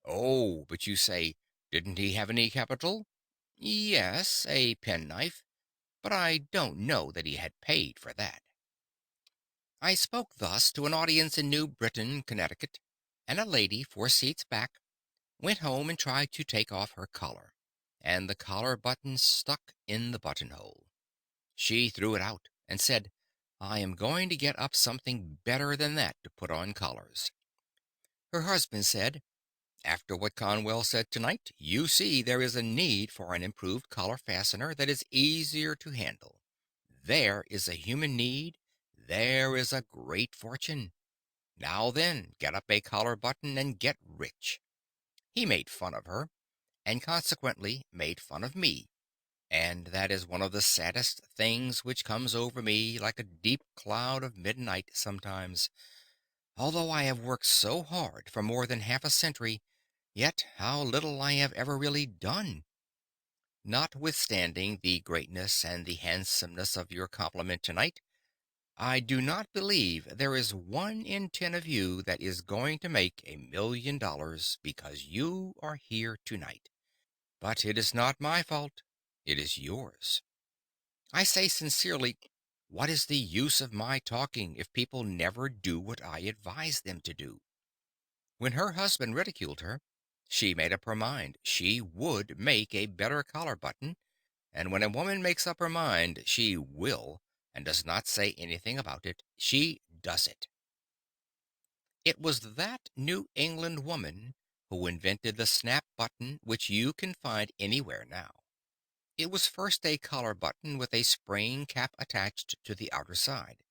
Oh, but you say, didn't he have any capital? Yes, a penknife, but I don't know that he had paid for that. I spoke thus to an audience in New Britain, Connecticut, and a lady 4 seats back went home and tried to take off her collar, and the collar button stuck in the buttonhole. She threw it out and said, "I am going to get up something better than that to put on collars." Her husband said, "After what Conwell said tonight, you see there is a need for an improved collar fastener that is easier to handle. There is a human need. There is a great fortune. Now then, get up a collar button and get rich." He made fun of her, and consequently made fun of me, and that is one of the saddest things which comes over me like a deep cloud of midnight sometimes. Although I have worked so hard for more than half a century, yet how little I have ever really done. Notwithstanding the greatness and the handsomeness of your compliment tonight, I do not believe there is 1 in 10 of you that is going to make $1 million because you are here tonight. But it is not my fault. It is yours. I say sincerely, what is the use of my talking if people never do what I advise them to do? When her husband ridiculed her, she made up her mind she would make a better collar button, and when a woman makes up her mind she will, and does not say anything about it, she does it. It was that New England woman who invented the snap button which you can find anywhere now. It was first a collar button with a spring cap attached to the outer side.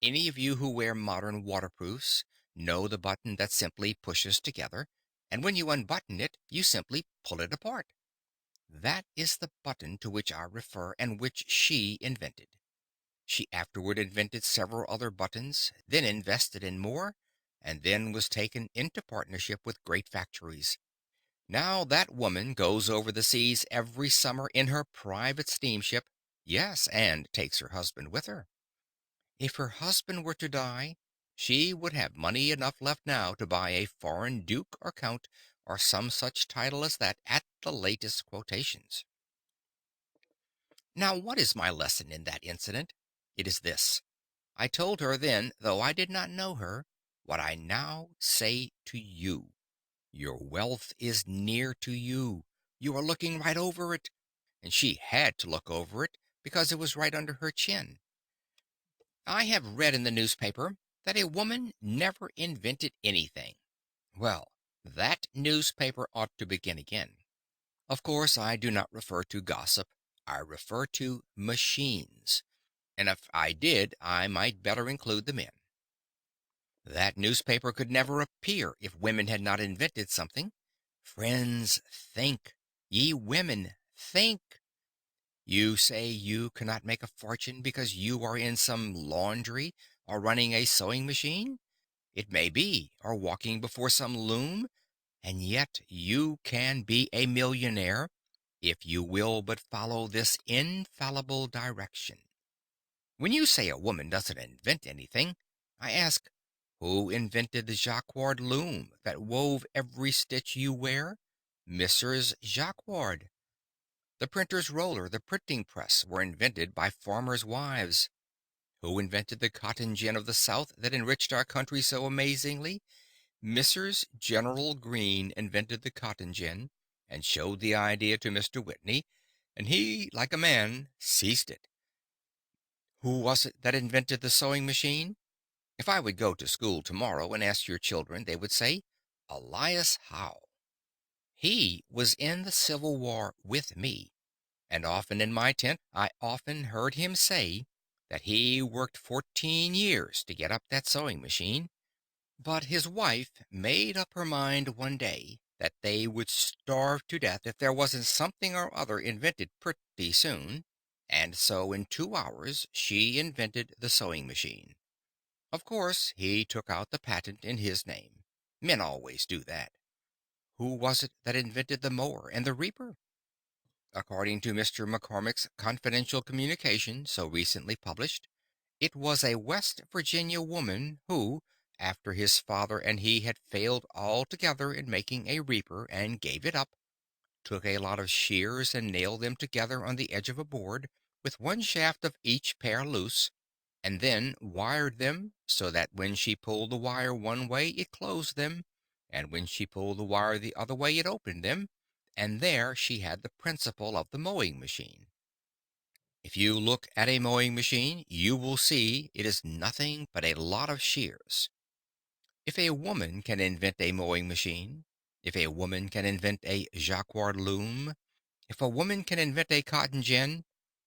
Any of you who wear modern waterproofs know the button that simply pushes together, and when you unbutton it, you simply pull it apart. That is the button to which I refer and which she invented. She afterward invented several other buttons, then invested in more, and then was taken into partnership with great factories. Now that woman goes over the seas every summer in her private steamship, yes, and takes her husband with her. If her husband were to die, she would have money enough left now to buy a foreign duke or count or some such title as that at the latest quotations. Now, what is my lesson in that incident? It is this. I told her then, though I did not know her, what I now say to you. Your wealth is near to you. You are looking right over it. And she had to look over it because it was right under her chin. I have read in the newspaper that a woman never invented anything. Well, that newspaper ought to begin again. Of course, I do not refer to gossip. I refer to machines. And if I did, I might better include the men. That newspaper could never appear if women had not invented something. Friends, think. Ye women, think. You say you cannot make a fortune because you are in some laundry or running a sewing machine? It may be, or walking before some loom, and yet you can be a millionaire if you will but follow this infallible direction. When you say a woman doesn't invent anything, I ask, who invented the jacquard loom that wove every stitch you wear? Mrs. Jacquard. The printer's roller, the printing press were invented by farmers' wives. Who invented the cotton gin of the South that enriched our country so amazingly? Mrs. General Green invented the cotton gin and showed the idea to Mr. Whitney, and he, like a man, seized it. Who was it that invented the sewing machine? If I would go to school tomorrow and ask your children, they would say, Elias Howe. He was in the Civil War with me, and often in my tent I often heard him say that he worked 14 years to get up that sewing machine. But his wife made up her mind one day that they would starve to death if there wasn't something or other invented pretty soon, and so in 2 hours she invented the sewing machine. Of course, he took out the patent in his name. Men always do that. Who was it that invented the mower and the reaper? According to Mr. McCormick's confidential communication so recently published, it was a West Virginia woman who, after his father and he had failed altogether in making a reaper and gave it up, took a lot of shears and nailed them together on the edge of a board, with one shaft of each pair loose, and then wired them so that when she pulled the wire one way it closed them, and when she pulled the wire the other way it opened them, and there she had the principle of the mowing machine. If you look at a mowing machine, you will see it is nothing but a lot of shears. If a woman can invent a mowing machine, if a woman can invent a jacquard loom, if a woman can invent a cotton gin,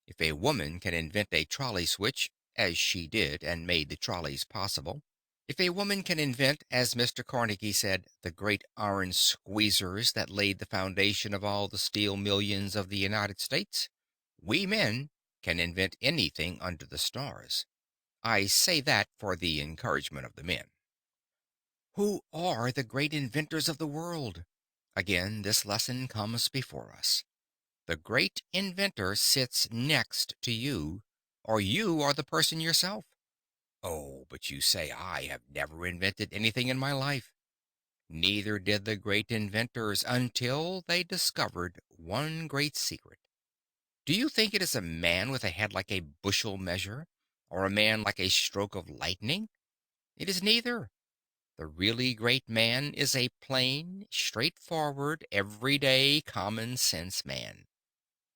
if a woman can invent a trolley switch, as she did and made the trolleys possible, if a woman can invent, as Mr. Carnegie said, the great iron squeezers that laid the foundation of all the steel millions of the United States, we men can invent anything under the stars. I say that for the encouragement of the men. Who are the great inventors of the world? Again, this lesson comes before us. The great inventor sits next to you, or you are the person yourself. Oh, but you say, I have never invented anything in my life. Neither did the great inventors until they discovered one great secret. Do you think it is a man with a head like a bushel measure, or a man like a stroke of lightning? It is neither. The really great man is a plain, straightforward, everyday, common sense man.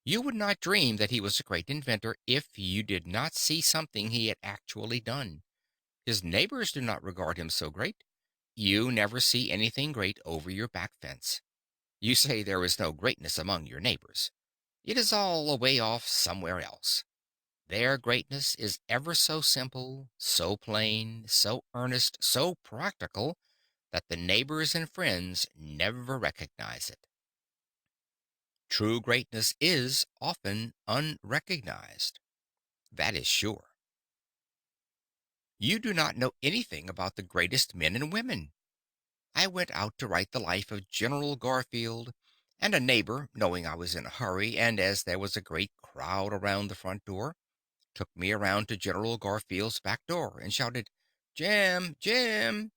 You would not dream that he was a great inventor if you did not see something he had actually done. His neighbors do not regard him so great. You never see anything great over your back fence. You say there is no greatness among your neighbors. It is all away off somewhere else. Their greatness is ever so simple, so plain, so earnest, so practical, that the neighbors and friends never recognize it. True greatness is often unrecognized. That is sure. You do not know anything about the greatest men and women. I went out to write the life of General Garfield, and a neighbor, knowing I was in a hurry, and as there was a great crowd around the front door, took me around to General Garfield's back door and shouted, Jim, Jim!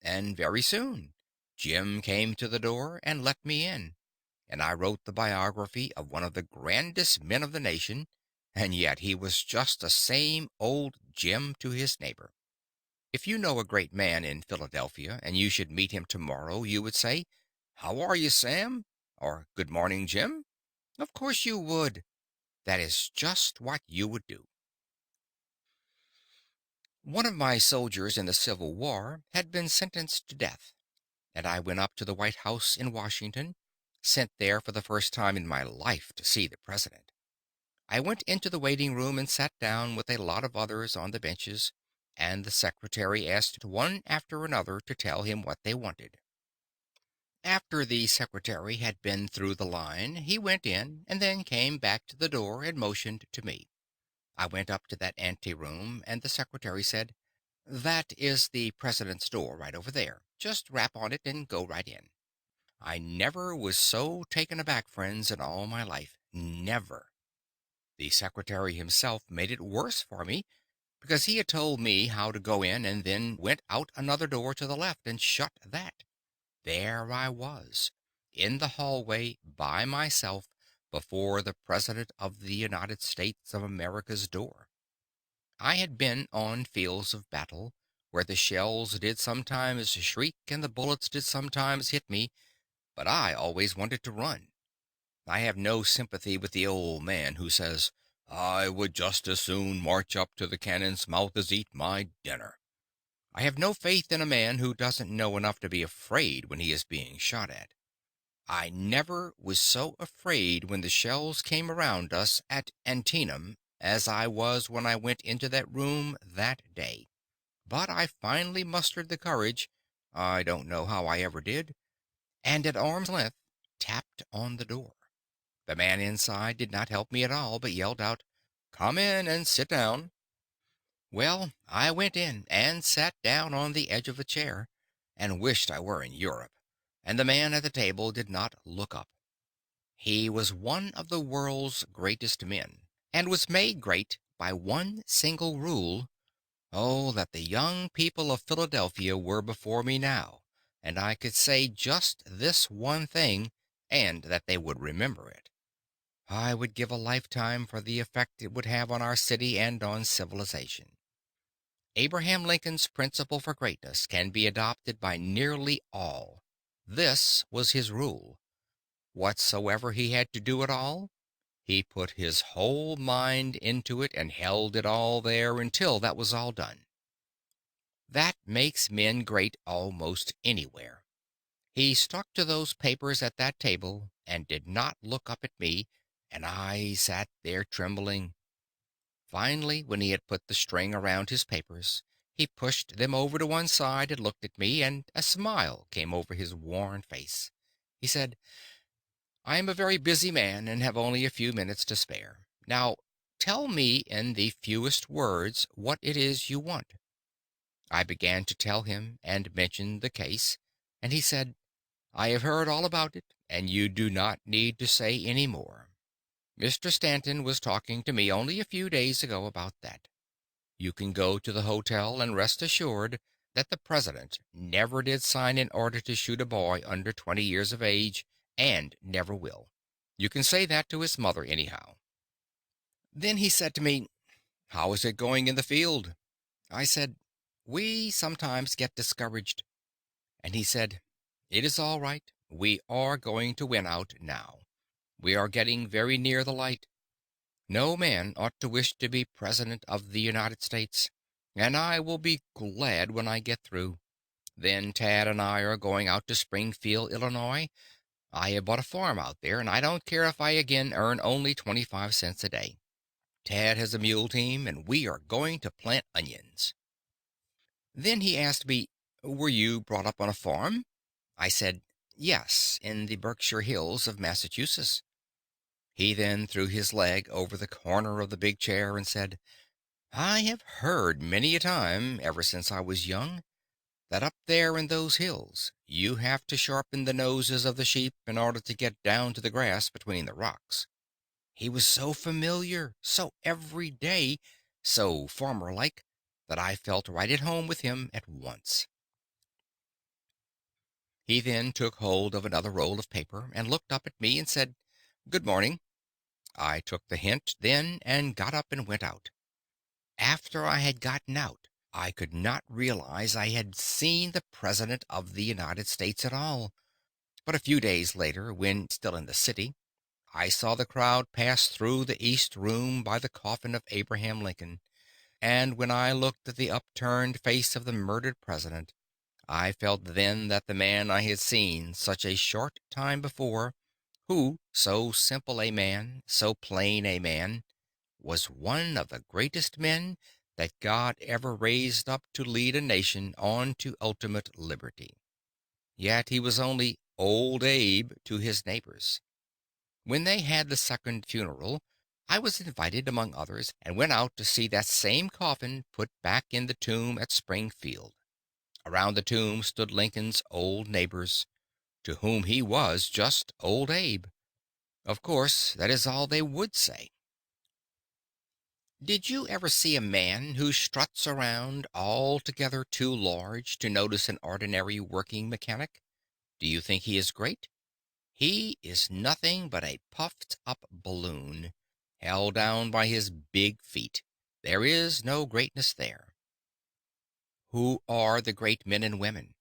And very soon, Jim came to the door and let me in, and I wrote the biography of one of the grandest men of the nation, and yet he was just the same old Jim to his neighbor. If you know a great man in Philadelphia and you should meet him tomorrow, you would say, How are you, Sam? Or Good morning, Jim? Of course you would. That is just what you would do. One of my soldiers in the Civil War had been sentenced to death, and I went up to the White House in Washington, sent there for the first time in my life to see the president. I went into the waiting room and sat down with a lot of others on the benches, and the secretary asked one after another to tell him what they wanted. After the secretary had been through the line, he went in and then came back to the door and motioned to me. I went up to that anteroom, and the secretary said, "That is the president's door right over there. Just rap on it and go right in." I never was so taken aback, friends, in all my life. Never. The secretary himself made it worse for me, because he had told me how to go in and then went out another door to the left and shut that. There I was, in the hallway by myself before the President of the United States of America's door. I had been on fields of battle, where the shells did sometimes shriek and the bullets did sometimes hit me, but I always wanted to run. I have no sympathy with the old man who says, "I would just as soon march up to the cannon's mouth as eat my dinner." I have no faith in a man who doesn't know enough to be afraid when he is being shot at. I never was so afraid when the shells came around us at Antietam as I was when I went into that room that day. But I finally mustered the courage, I don't know how I ever did, and at arm's length tapped on the door. The man inside did not help me at all, but yelled out, "Come in and sit down." Well, I went in and sat down on the edge of a chair, and wished I were in Europe, and the man at the table did not look up. He was one of the world's greatest men, and was made great by one single rule. Oh, that the young people of Philadelphia were before me now, and I could say just this one thing, and that they would remember it. I would give a lifetime for the effect it would have on our city and on civilization. Abraham Lincoln's principle for greatness can be adopted by nearly all. This was his rule. Whatsoever he had to do at all, he put his whole mind into it and held it all there until that was all done. That makes men great almost anywhere. He stuck to those papers at that table and did not look up at me, and I sat there trembling. Finally, when he had put the string around his papers, he pushed them over to one side and looked at me, and a smile came over his worn face. He said, "I am a very busy man and have only a few minutes to spare. Now, tell me in the fewest words what it is you want." I began to tell him and mentioned the case, and he said, "I have heard all about it, and you do not need to say any more. Mr. Stanton was talking to me only a few days ago about that. You can go to the hotel and rest assured that the President never did sign an order to shoot a boy under 20 years of age, and never will. You can say that to his mother anyhow." Then he said to me, "How is it going in the field?" I said, "We sometimes get discouraged." And he said, "It is all right. We are going to win out now. We are getting very near the light. No man ought to wish to be President of the United States, and I will be glad when I get through. Then Tad and I are going out to Springfield, Illinois. I have bought a farm out there, and I don't care if I again earn only 25 cents a day. Tad has a mule team, and we are going to plant onions." Then he asked me, "Were you brought up on a farm?" I said, "Yes, in the Berkshire Hills of Massachusetts." He then threw his leg over the corner of the big chair and said, "I have heard many a time, ever since I was young, that up there in those hills you have to sharpen the noses of the sheep in order to get down to the grass between the rocks." He was so familiar, so everyday, so farmer like, that I felt right at home with him at once. He then took hold of another roll of paper and looked up at me and said, "Good morning." I took the hint then and got up and went out. After I had gotten out, I could not realize I had seen the President of the United States at all. But a few days later, when still in the city, I saw the crowd pass through the East Room by the coffin of Abraham Lincoln, and when I looked at the upturned face of the murdered President, I felt then that the man I had seen such a short time before who, so simple a man, so plain a man, was one of the greatest men that God ever raised up to lead a nation on to ultimate liberty. Yet he was only Old Abe to his neighbors. When they had the second funeral, I was invited, among others, and went out to see that same coffin put back in the tomb at Springfield. Around the tomb stood Lincoln's old neighbors, to whom he was just Old Abe. Of course, that is all they would say. Did you ever see a man who struts around altogether too large to notice an ordinary working mechanic? Do you think he is great? He is nothing but a puffed up balloon, held down by his big feet. There is no greatness there. Who are the great men and women?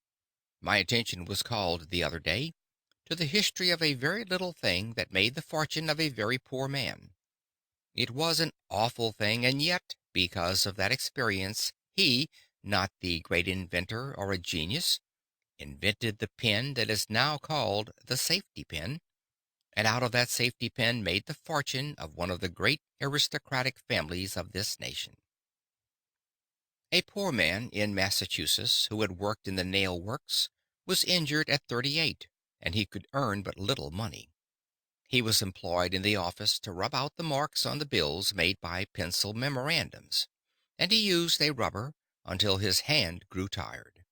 My attention was called the other day to the history of a very little thing that made the fortune of a very poor man. It was an awful thing, and yet, because of that experience, he, not the great inventor or a genius, invented the pen that is now called the safety pin, and out of that safety pin made the fortune of one of the great aristocratic families of this nation. A poor man in Massachusetts who had worked in the nail works was injured at 38, and he could earn but little money. He was employed in the office to rub out the marks on the bills made by pencil memorandums, and he used a rubber until his hand grew tired.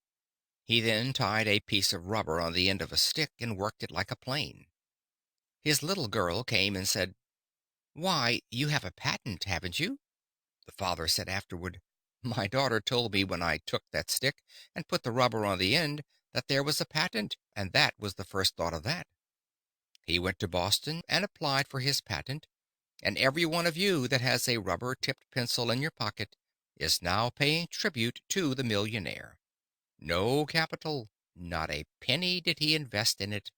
He then tied a piece of rubber on the end of a stick and worked it like a plane. His little girl came and said, "Why, you have a patent, haven't you?" The father said afterward, "My daughter told me when I took that stick and put the rubber on the end that there was a patent, and that was the first thought of that." He went to Boston and applied for his patent, and every one of you that has a rubber tipped pencil in your pocket is now paying tribute to the millionaire. No capital, not a penny did he invest in it.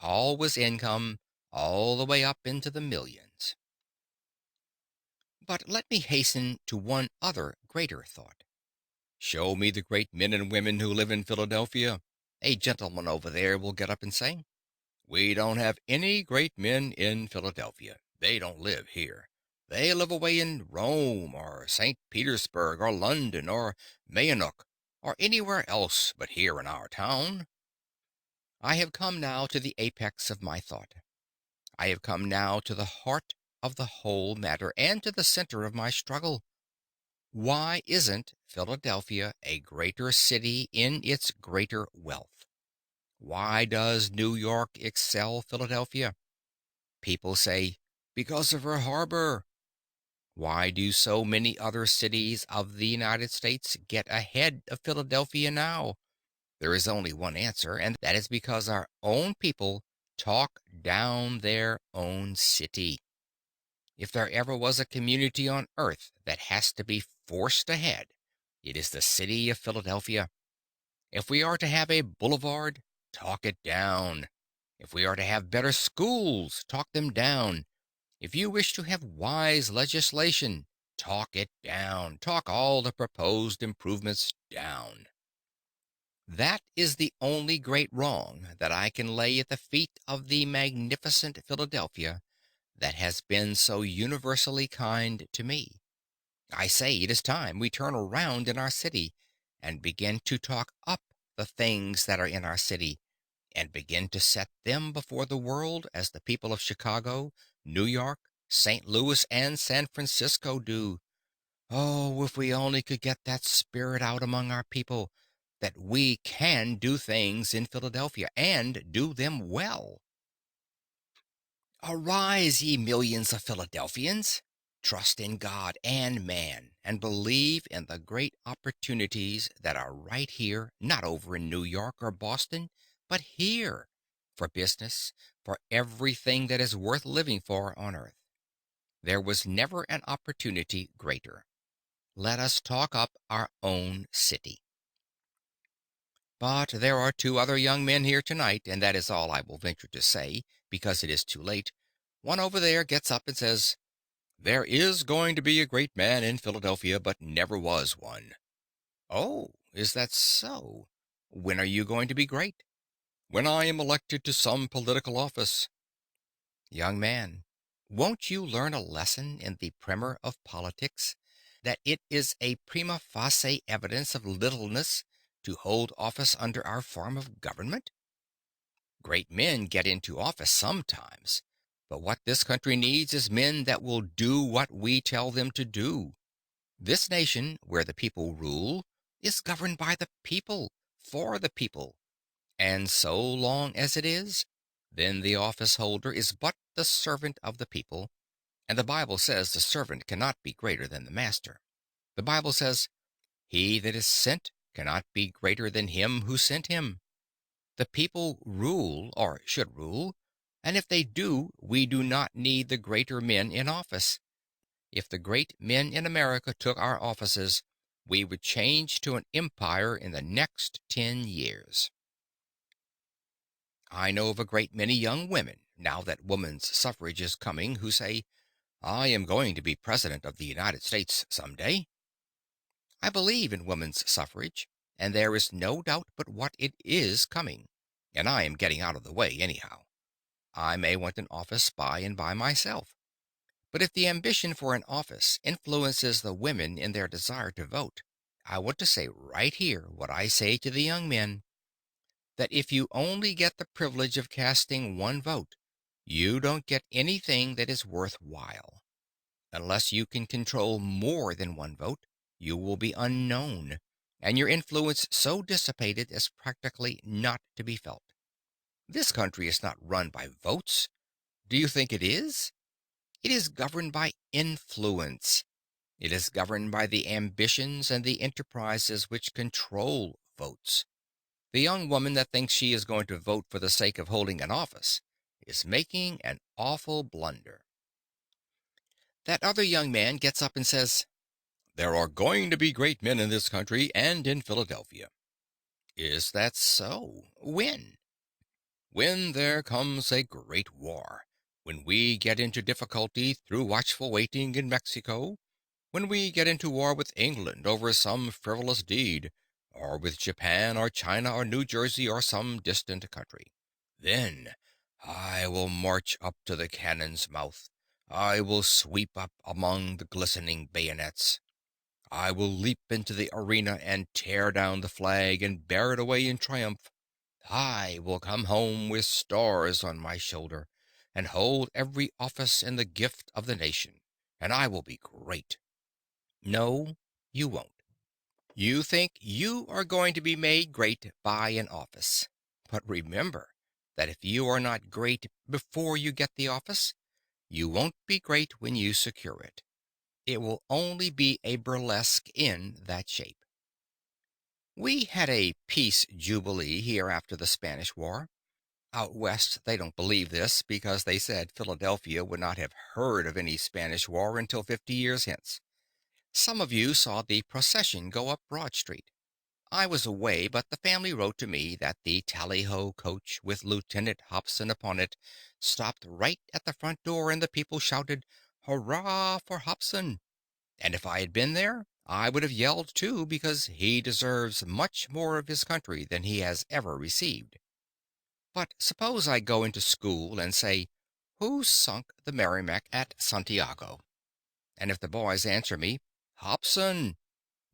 All was income, all the way up into the millions. But let me hasten to one other greater thought. Show me the great men and women who live in Philadelphia. A gentleman over there will get up and say, "We don't have any great men in Philadelphia. They don't live here. They live away in Rome or St. Petersburg or London or Mayenock or anywhere else but here in our town." I have come now to the apex of my thought. I have come now to the heart of the whole matter and to the center of my struggle. Why isn't Philadelphia a greater city in its greater wealth? Why does New York excel Philadelphia? People say, "Because of her harbor." Why do so many other cities of the United States get ahead of Philadelphia now? There is only one answer, and that is because our own people talk down their own city. If there ever was a community on earth that has to be forced ahead, it is the city of Philadelphia. If we are to have a boulevard, talk it down. If we are to have better schools, talk them down. If you wish to have wise legislation, talk it down. Talk all the proposed improvements down. That is the only great wrong that I can lay at the feet of the magnificent Philadelphia that has been so universally kind to me. I say it is time we turn around in our city and begin to talk up the things that are in our city and begin to set them before the world as the people of Chicago, New York, St. Louis, and San Francisco do. Oh, if we only could get that spirit out among our people that we can do things in Philadelphia and do them well. Arise, ye millions of Philadelphians! Trust in God and man, and believe in the great opportunities that are right here, not over in New York or Boston, but here, for business, for everything that is worth living for on earth. There was never an opportunity greater. Let us talk up our own city. But there are two other young men here tonight, and that is all I will venture to say, because it is too late. One over there gets up and says, "There is going to be a great man in Philadelphia, but never was one." "Oh, is that so? When are you going to be great?" "When I am elected to some political office." Young man, won't you learn a lesson in the primer of politics that it is a prima facie evidence of littleness to hold office under our form of government? Great men get into office sometimes, but what this country needs is men that will do what we tell them to do. This nation, where the people rule, is governed by the people, for the people, and so long as it is, then the office holder is but the servant of the people, and the Bible says the servant cannot be greater than the master. The Bible says, "He that is sent cannot be greater than him who sent him." The people rule, or should rule, and if they do, we do not need the greater men in office. If the great men in America took our offices, we would change to an empire in the next 10 years. I know of a great many young women, now that woman's suffrage is coming, who say, "I am going to be President of the United States some day." I believe in woman's suffrage, and there is no doubt but what it is coming, and I am getting out of the way anyhow. I may want an office by and by myself. But if the ambition for an office influences the women in their desire to vote, I want to say right here what I say to the young men, that if you only get the privilege of casting one vote, you don't get anything that is worth while. Unless you can control more than one vote, you will be unknown, and your influence so dissipated as practically not to be felt. This country is not run by votes. Do you think it is? It is governed by influence. It is governed by the ambitions and the enterprises which control votes. The young woman that thinks she is going to vote for the sake of holding an office is making an awful blunder. That other young man gets up and says, "There are going to be great men in this country and in Philadelphia." Is that so? When? When there comes a great war, when we get into difficulty through watchful waiting in Mexico, when we get into war with England over some frivolous deed, or with Japan or China or New Jersey or some distant country. Then I will march up to the cannon's mouth. I will sweep up among the glistening bayonets. I will leap into the arena and tear down the flag and bear it away in triumph. I will come home with stars on my shoulder and hold every office in the gift of the nation, and I will be great. No, you won't. You think you are going to be made great by an office. But remember that if you are not great before you get the office, you won't be great when you secure it. It will only be a burlesque in that shape. We had a peace jubilee here after the Spanish War. Out west, they don't believe this because they said Philadelphia would not have heard of any Spanish War until 50 years hence. Some of you saw the procession go up Broad Street. I was away, but the family wrote to me that the tally-ho coach with Lieutenant Hobson upon it stopped right at the front door, and the people shouted, "Hurrah for Hobson!" And if I had been there, I would have yelled too, because he deserves much more of his country than he has ever received. But suppose I go into school and say, "Who sunk the Merrimac at Santiago?" And if the boys answer me, "Hobson,"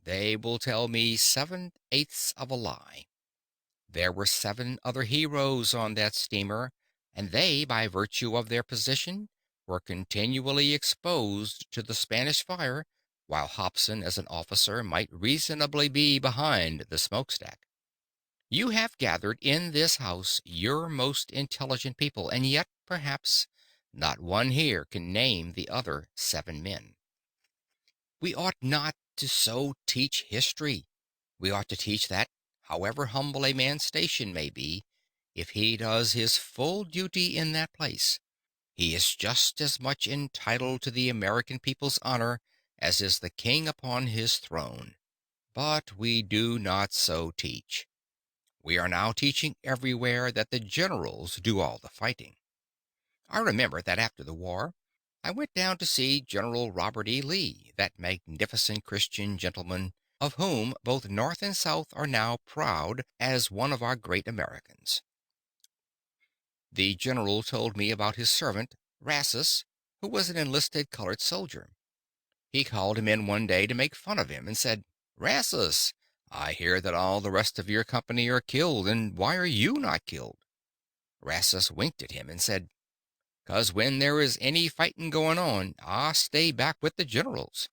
they will tell me 7/8 of a lie. There were 7 other heroes on that steamer, and they, by virtue of their position, were continually exposed to the Spanish fire, while Hobson, as an officer, might reasonably be behind the smokestack. You have gathered in this house your most intelligent people, and yet, perhaps, not one here can name the other 7 men. We ought not to so teach history. We ought to teach that, however humble a man's station may be, if he does his full duty in that place, he is just as much entitled to the American people's honor as is the king upon his throne. But we do not so teach. We are now teaching everywhere that the generals do all the fighting. I remember that after the war, I went down to see General Robert E. Lee, that magnificent Christian gentleman, of whom both North and South are now proud as one of our great Americans. The general told me about his servant, Rassus, who was an enlisted colored soldier. He called him in one day to make fun of him and said, "Rassus, I hear that all the rest of your company are killed, and why are you not killed?" Rassus winked at him and said, "'Cause when there is any fighting going on, I stay back with the generals."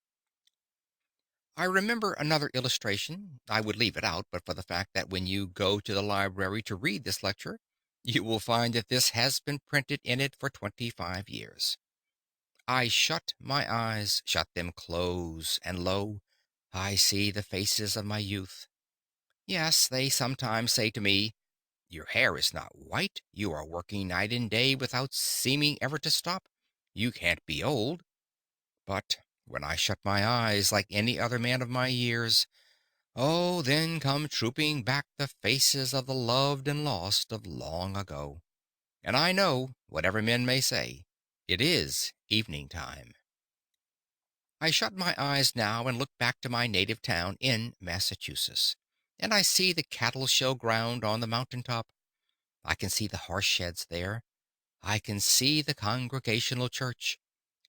I remember another illustration. I would leave it out, but for the fact that when you go to the library to read this lecture, you will find that this has been printed in it for 25 years. I shut my eyes, shut them close, and lo, I see the faces of my youth. Yes, they sometimes say to me, "Your hair is not white. You are working night and day without seeming ever to stop. You can't be old." But when I shut my eyes like any other man of my years, oh, then come trooping back the faces of the loved and lost of long ago. And I know, whatever men may say, it is evening time. I shut my eyes now and look back to my native town in Massachusetts, and I see the cattle show ground on the mountain top. I can see the horse sheds there. I can see the Congregational Church,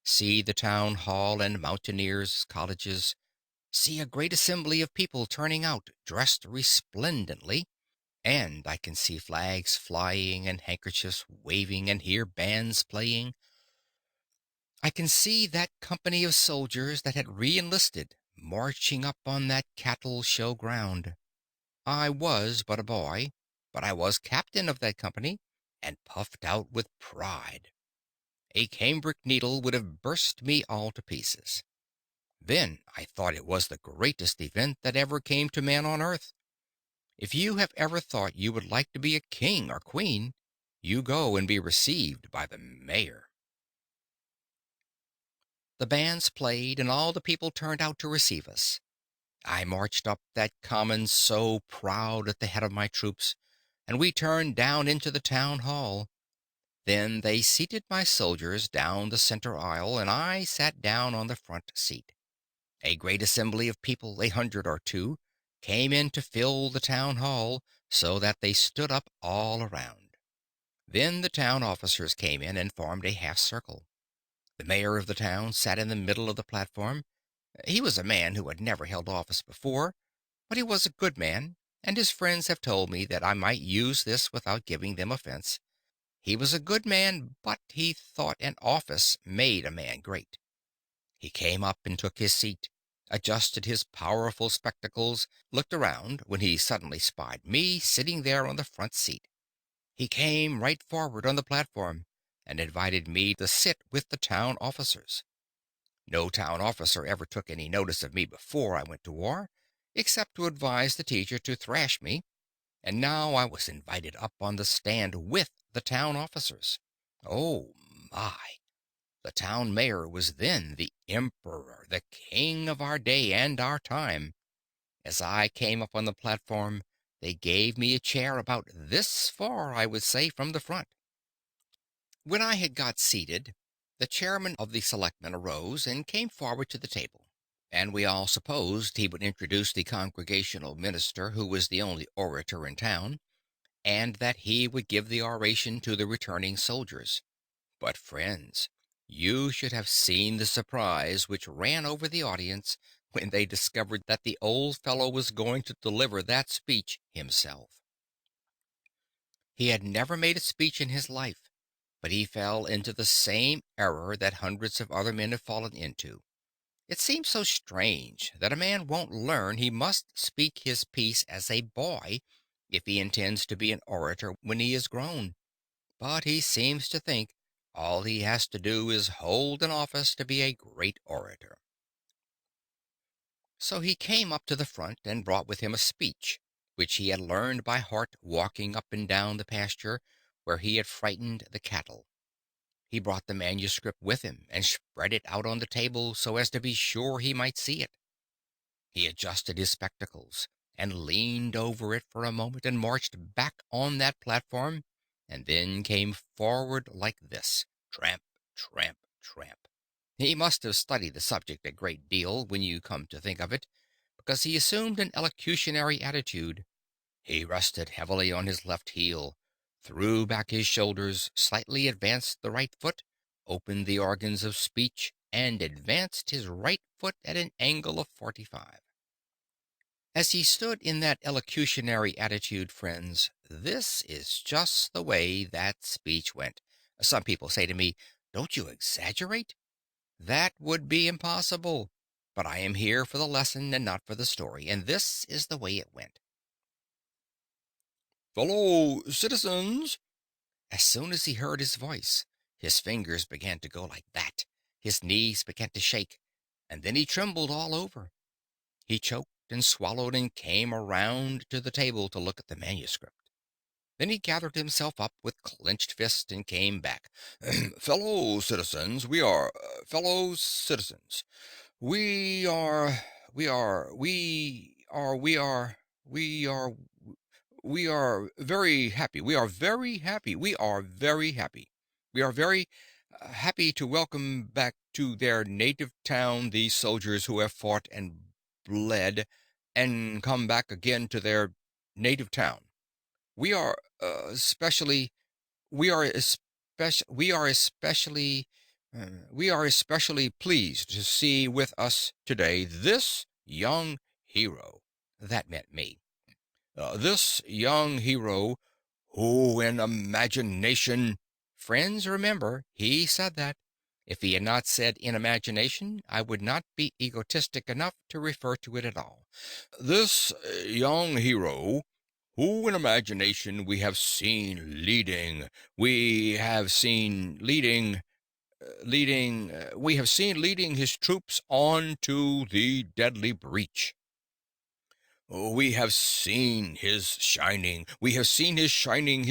see the town hall and mountaineers' cottages, see a great assembly of people turning out, dressed resplendently, and I can see flags flying and handkerchiefs waving and hear bands playing. I can see that company of soldiers that had re-enlisted marching up on that cattle show ground. I was but a boy, but I was captain of that company, and puffed out with pride. A cambric needle would have burst me all to pieces. Then I thought it was the greatest event that ever came to man on earth. If you have ever thought you would like to be a king or queen, you go and be received by the mayor. The bands played, and all the people turned out to receive us. I marched up that common so proud at the head of my troops, and we turned down into the town hall. Then they seated my soldiers down the center aisle, and I sat down on the front seat. A great assembly of people, 100 or two, came in to fill the town hall, so that they stood up all around. Then the town officers came in and formed a half circle. The mayor of the town sat in the middle of the platform. He was a man who had never held office before, but he was a good man, and his friends have told me that I might use this without giving them offense. He was a good man, but he thought an office made a man great. He came up and took his seat, adjusted his powerful spectacles, looked around when he suddenly spied me sitting there on the front seat. He came right forward on the platform and invited me to sit with the town officers. No town officer ever took any notice of me before I went to war, except to advise the teacher to thrash me, and now I was invited up on the stand with the town officers. Oh my! The town mayor was then the emperor, the king of our day and our time. As I came up on the platform, they gave me a chair about this far, I would say, from the front. When I had got seated, the chairman of the selectmen arose and came forward to the table, and we all supposed he would introduce the congregational minister, who was the only orator in town, and that he would give the oration to the returning soldiers. But, friends, you should have seen the surprise which ran over the audience when they discovered that the old fellow was going to deliver that speech himself. He had never made a speech in his life, but he fell into the same error that hundreds of other men have fallen into. It seems so strange that a man won't learn he must speak his piece as a boy if he intends to be an orator when he is grown. But he seems to think all he has to do is hold an office to be a great orator. So he came up to the front and brought with him a speech which he had learned by heart walking up and down the pasture where he had frightened the cattle. He brought the manuscript with him and spread it out on the table so as to be sure he might see it. He adjusted his spectacles and leaned over it for a moment and marched back on that platform, and then came forward like this: tramp, tramp, tramp. He must have studied the subject a great deal, when you come to think of it, because he assumed an elocutionary attitude. He rested heavily on his left heel, threw back his shoulders, slightly advanced the right foot, opened the organs of speech, and advanced his right foot at an angle of 45. As he stood in that elocutionary attitude, friends, this is just the way that speech went. Some people say to me, "Don't you exaggerate? That would be impossible." But I am here for the lesson and not for the story, and this is the way it went. "Fellow citizens," as soon as he heard his voice, his fingers began to go like that, his knees began to shake, and then he trembled all over. He choked and swallowed and came around to the table to look at the manuscript. Then he gathered himself up with clenched fist and came back. "Fellow citizens, fellow citizens. We are, we are, we are very happy. We are very happy. We are very happy. We are very happy to welcome back to their native town these soldiers who have fought and bled and come back again to their native town. We are especially we are especially we are especially pleased to see with us today this young hero." That meant me. "This young hero who in imagination—" Friends, remember, he said that. If he had not said in imagination, I would not be egotistic enough to refer to it at all. "This young hero who in imagination we have seen leading, we have seen we have seen leading his troops on to the deadly breach. We have seen we have seen his shining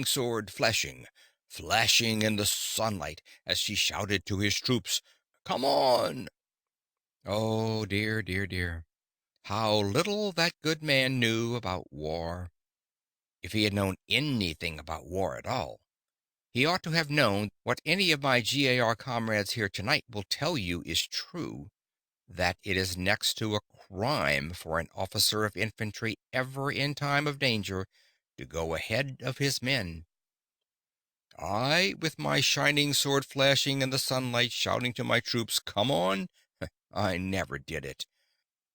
sword flashing in the sunlight as she shouted to his troops, 'Come on!' Oh, dear, dear, dear. How little that good man knew about war. If he had known anything about war at all, he ought to have known what any of my GAR comrades here tonight will tell you is true, that it is next to a crime for an officer of infantry ever in time of danger to go ahead of his men. I, with my shining sword flashing in the sunlight, shouting to my troops, 'Come on!' I never did it.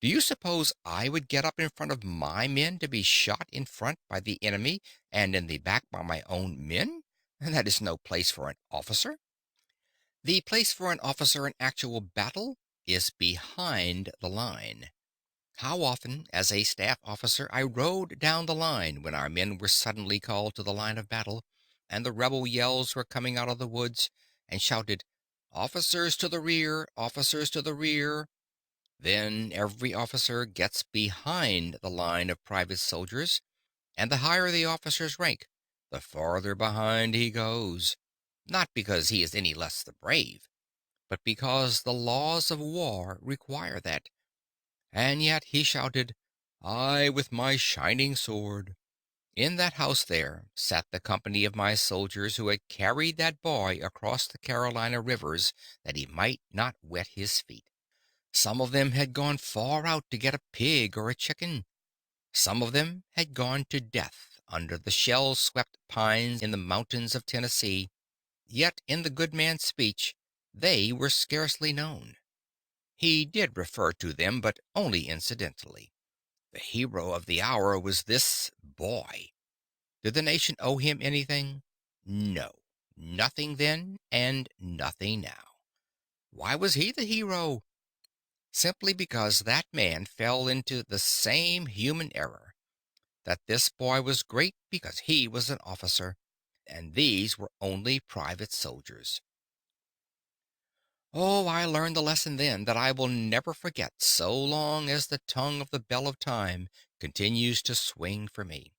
Do you suppose I would get up in front of my men to be shot in front by the enemy and in the back by my own men? That is no place for an officer. The place for an officer in actual battle is behind the line. How often, as a staff officer, I rode down the line when our men were suddenly called to the line of battle, and the rebel yells were coming out of the woods, and shouted, 'Officers to the rear! Officers to the rear!' Then every officer gets behind the line of private soldiers, and the higher the officer's rank, the farther behind he goes. Not because he is any less the brave, but because the laws of war require that. And yet he shouted, 'I with my shining sword.' In that house there sat the company of my soldiers who had carried that boy across the Carolina rivers that he might not wet his feet. Some of them had gone far out to get a pig or a chicken. Some of them had gone to death under the shell-swept pines in the mountains of Tennessee. Yet in the good man's speech they were scarcely known. He did refer to them, but only incidentally. The hero of the hour was this boy. Did the nation owe him anything? No. Nothing then, and nothing now. Why was he the hero? Simply because that man fell into the same human error, that this boy was great because he was an officer, and these were only private soldiers. Oh, I learned the lesson then that I will never forget so long as the tongue of the bell of time continues to swing for me.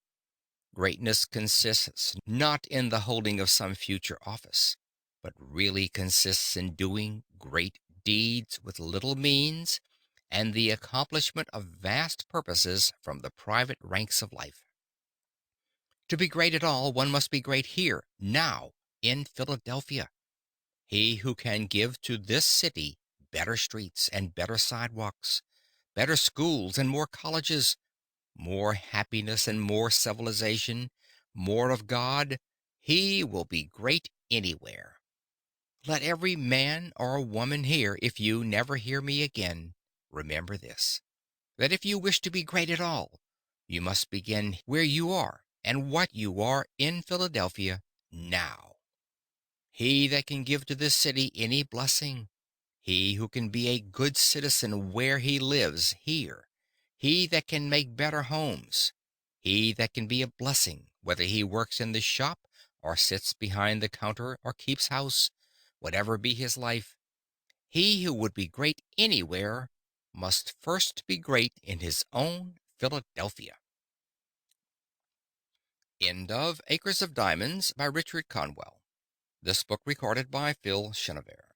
Greatness consists not in the holding of some future office, but really consists in doing great deeds with little means and the accomplishment of vast purposes from the private ranks of life. To be great at all, one must be great here, now, in Philadelphia. He who can give to this city better streets and better sidewalks, better schools and more colleges, more happiness and more civilization, more of God, he will be great anywhere. Let every man or woman here, if you never hear me again, remember this, that if you wish to be great at all, you must begin where you are and what you are in Philadelphia now. He that can give to this city any blessing, he who can be a good citizen where he lives here, he that can make better homes, he that can be a blessing, whether he works in the shop or sits behind the counter or keeps house, whatever be his life, he who would be great anywhere must first be great in his own Philadelphia. End of Acres of Diamonds by Richard Conwell. This book recorded by Phil Chenevert.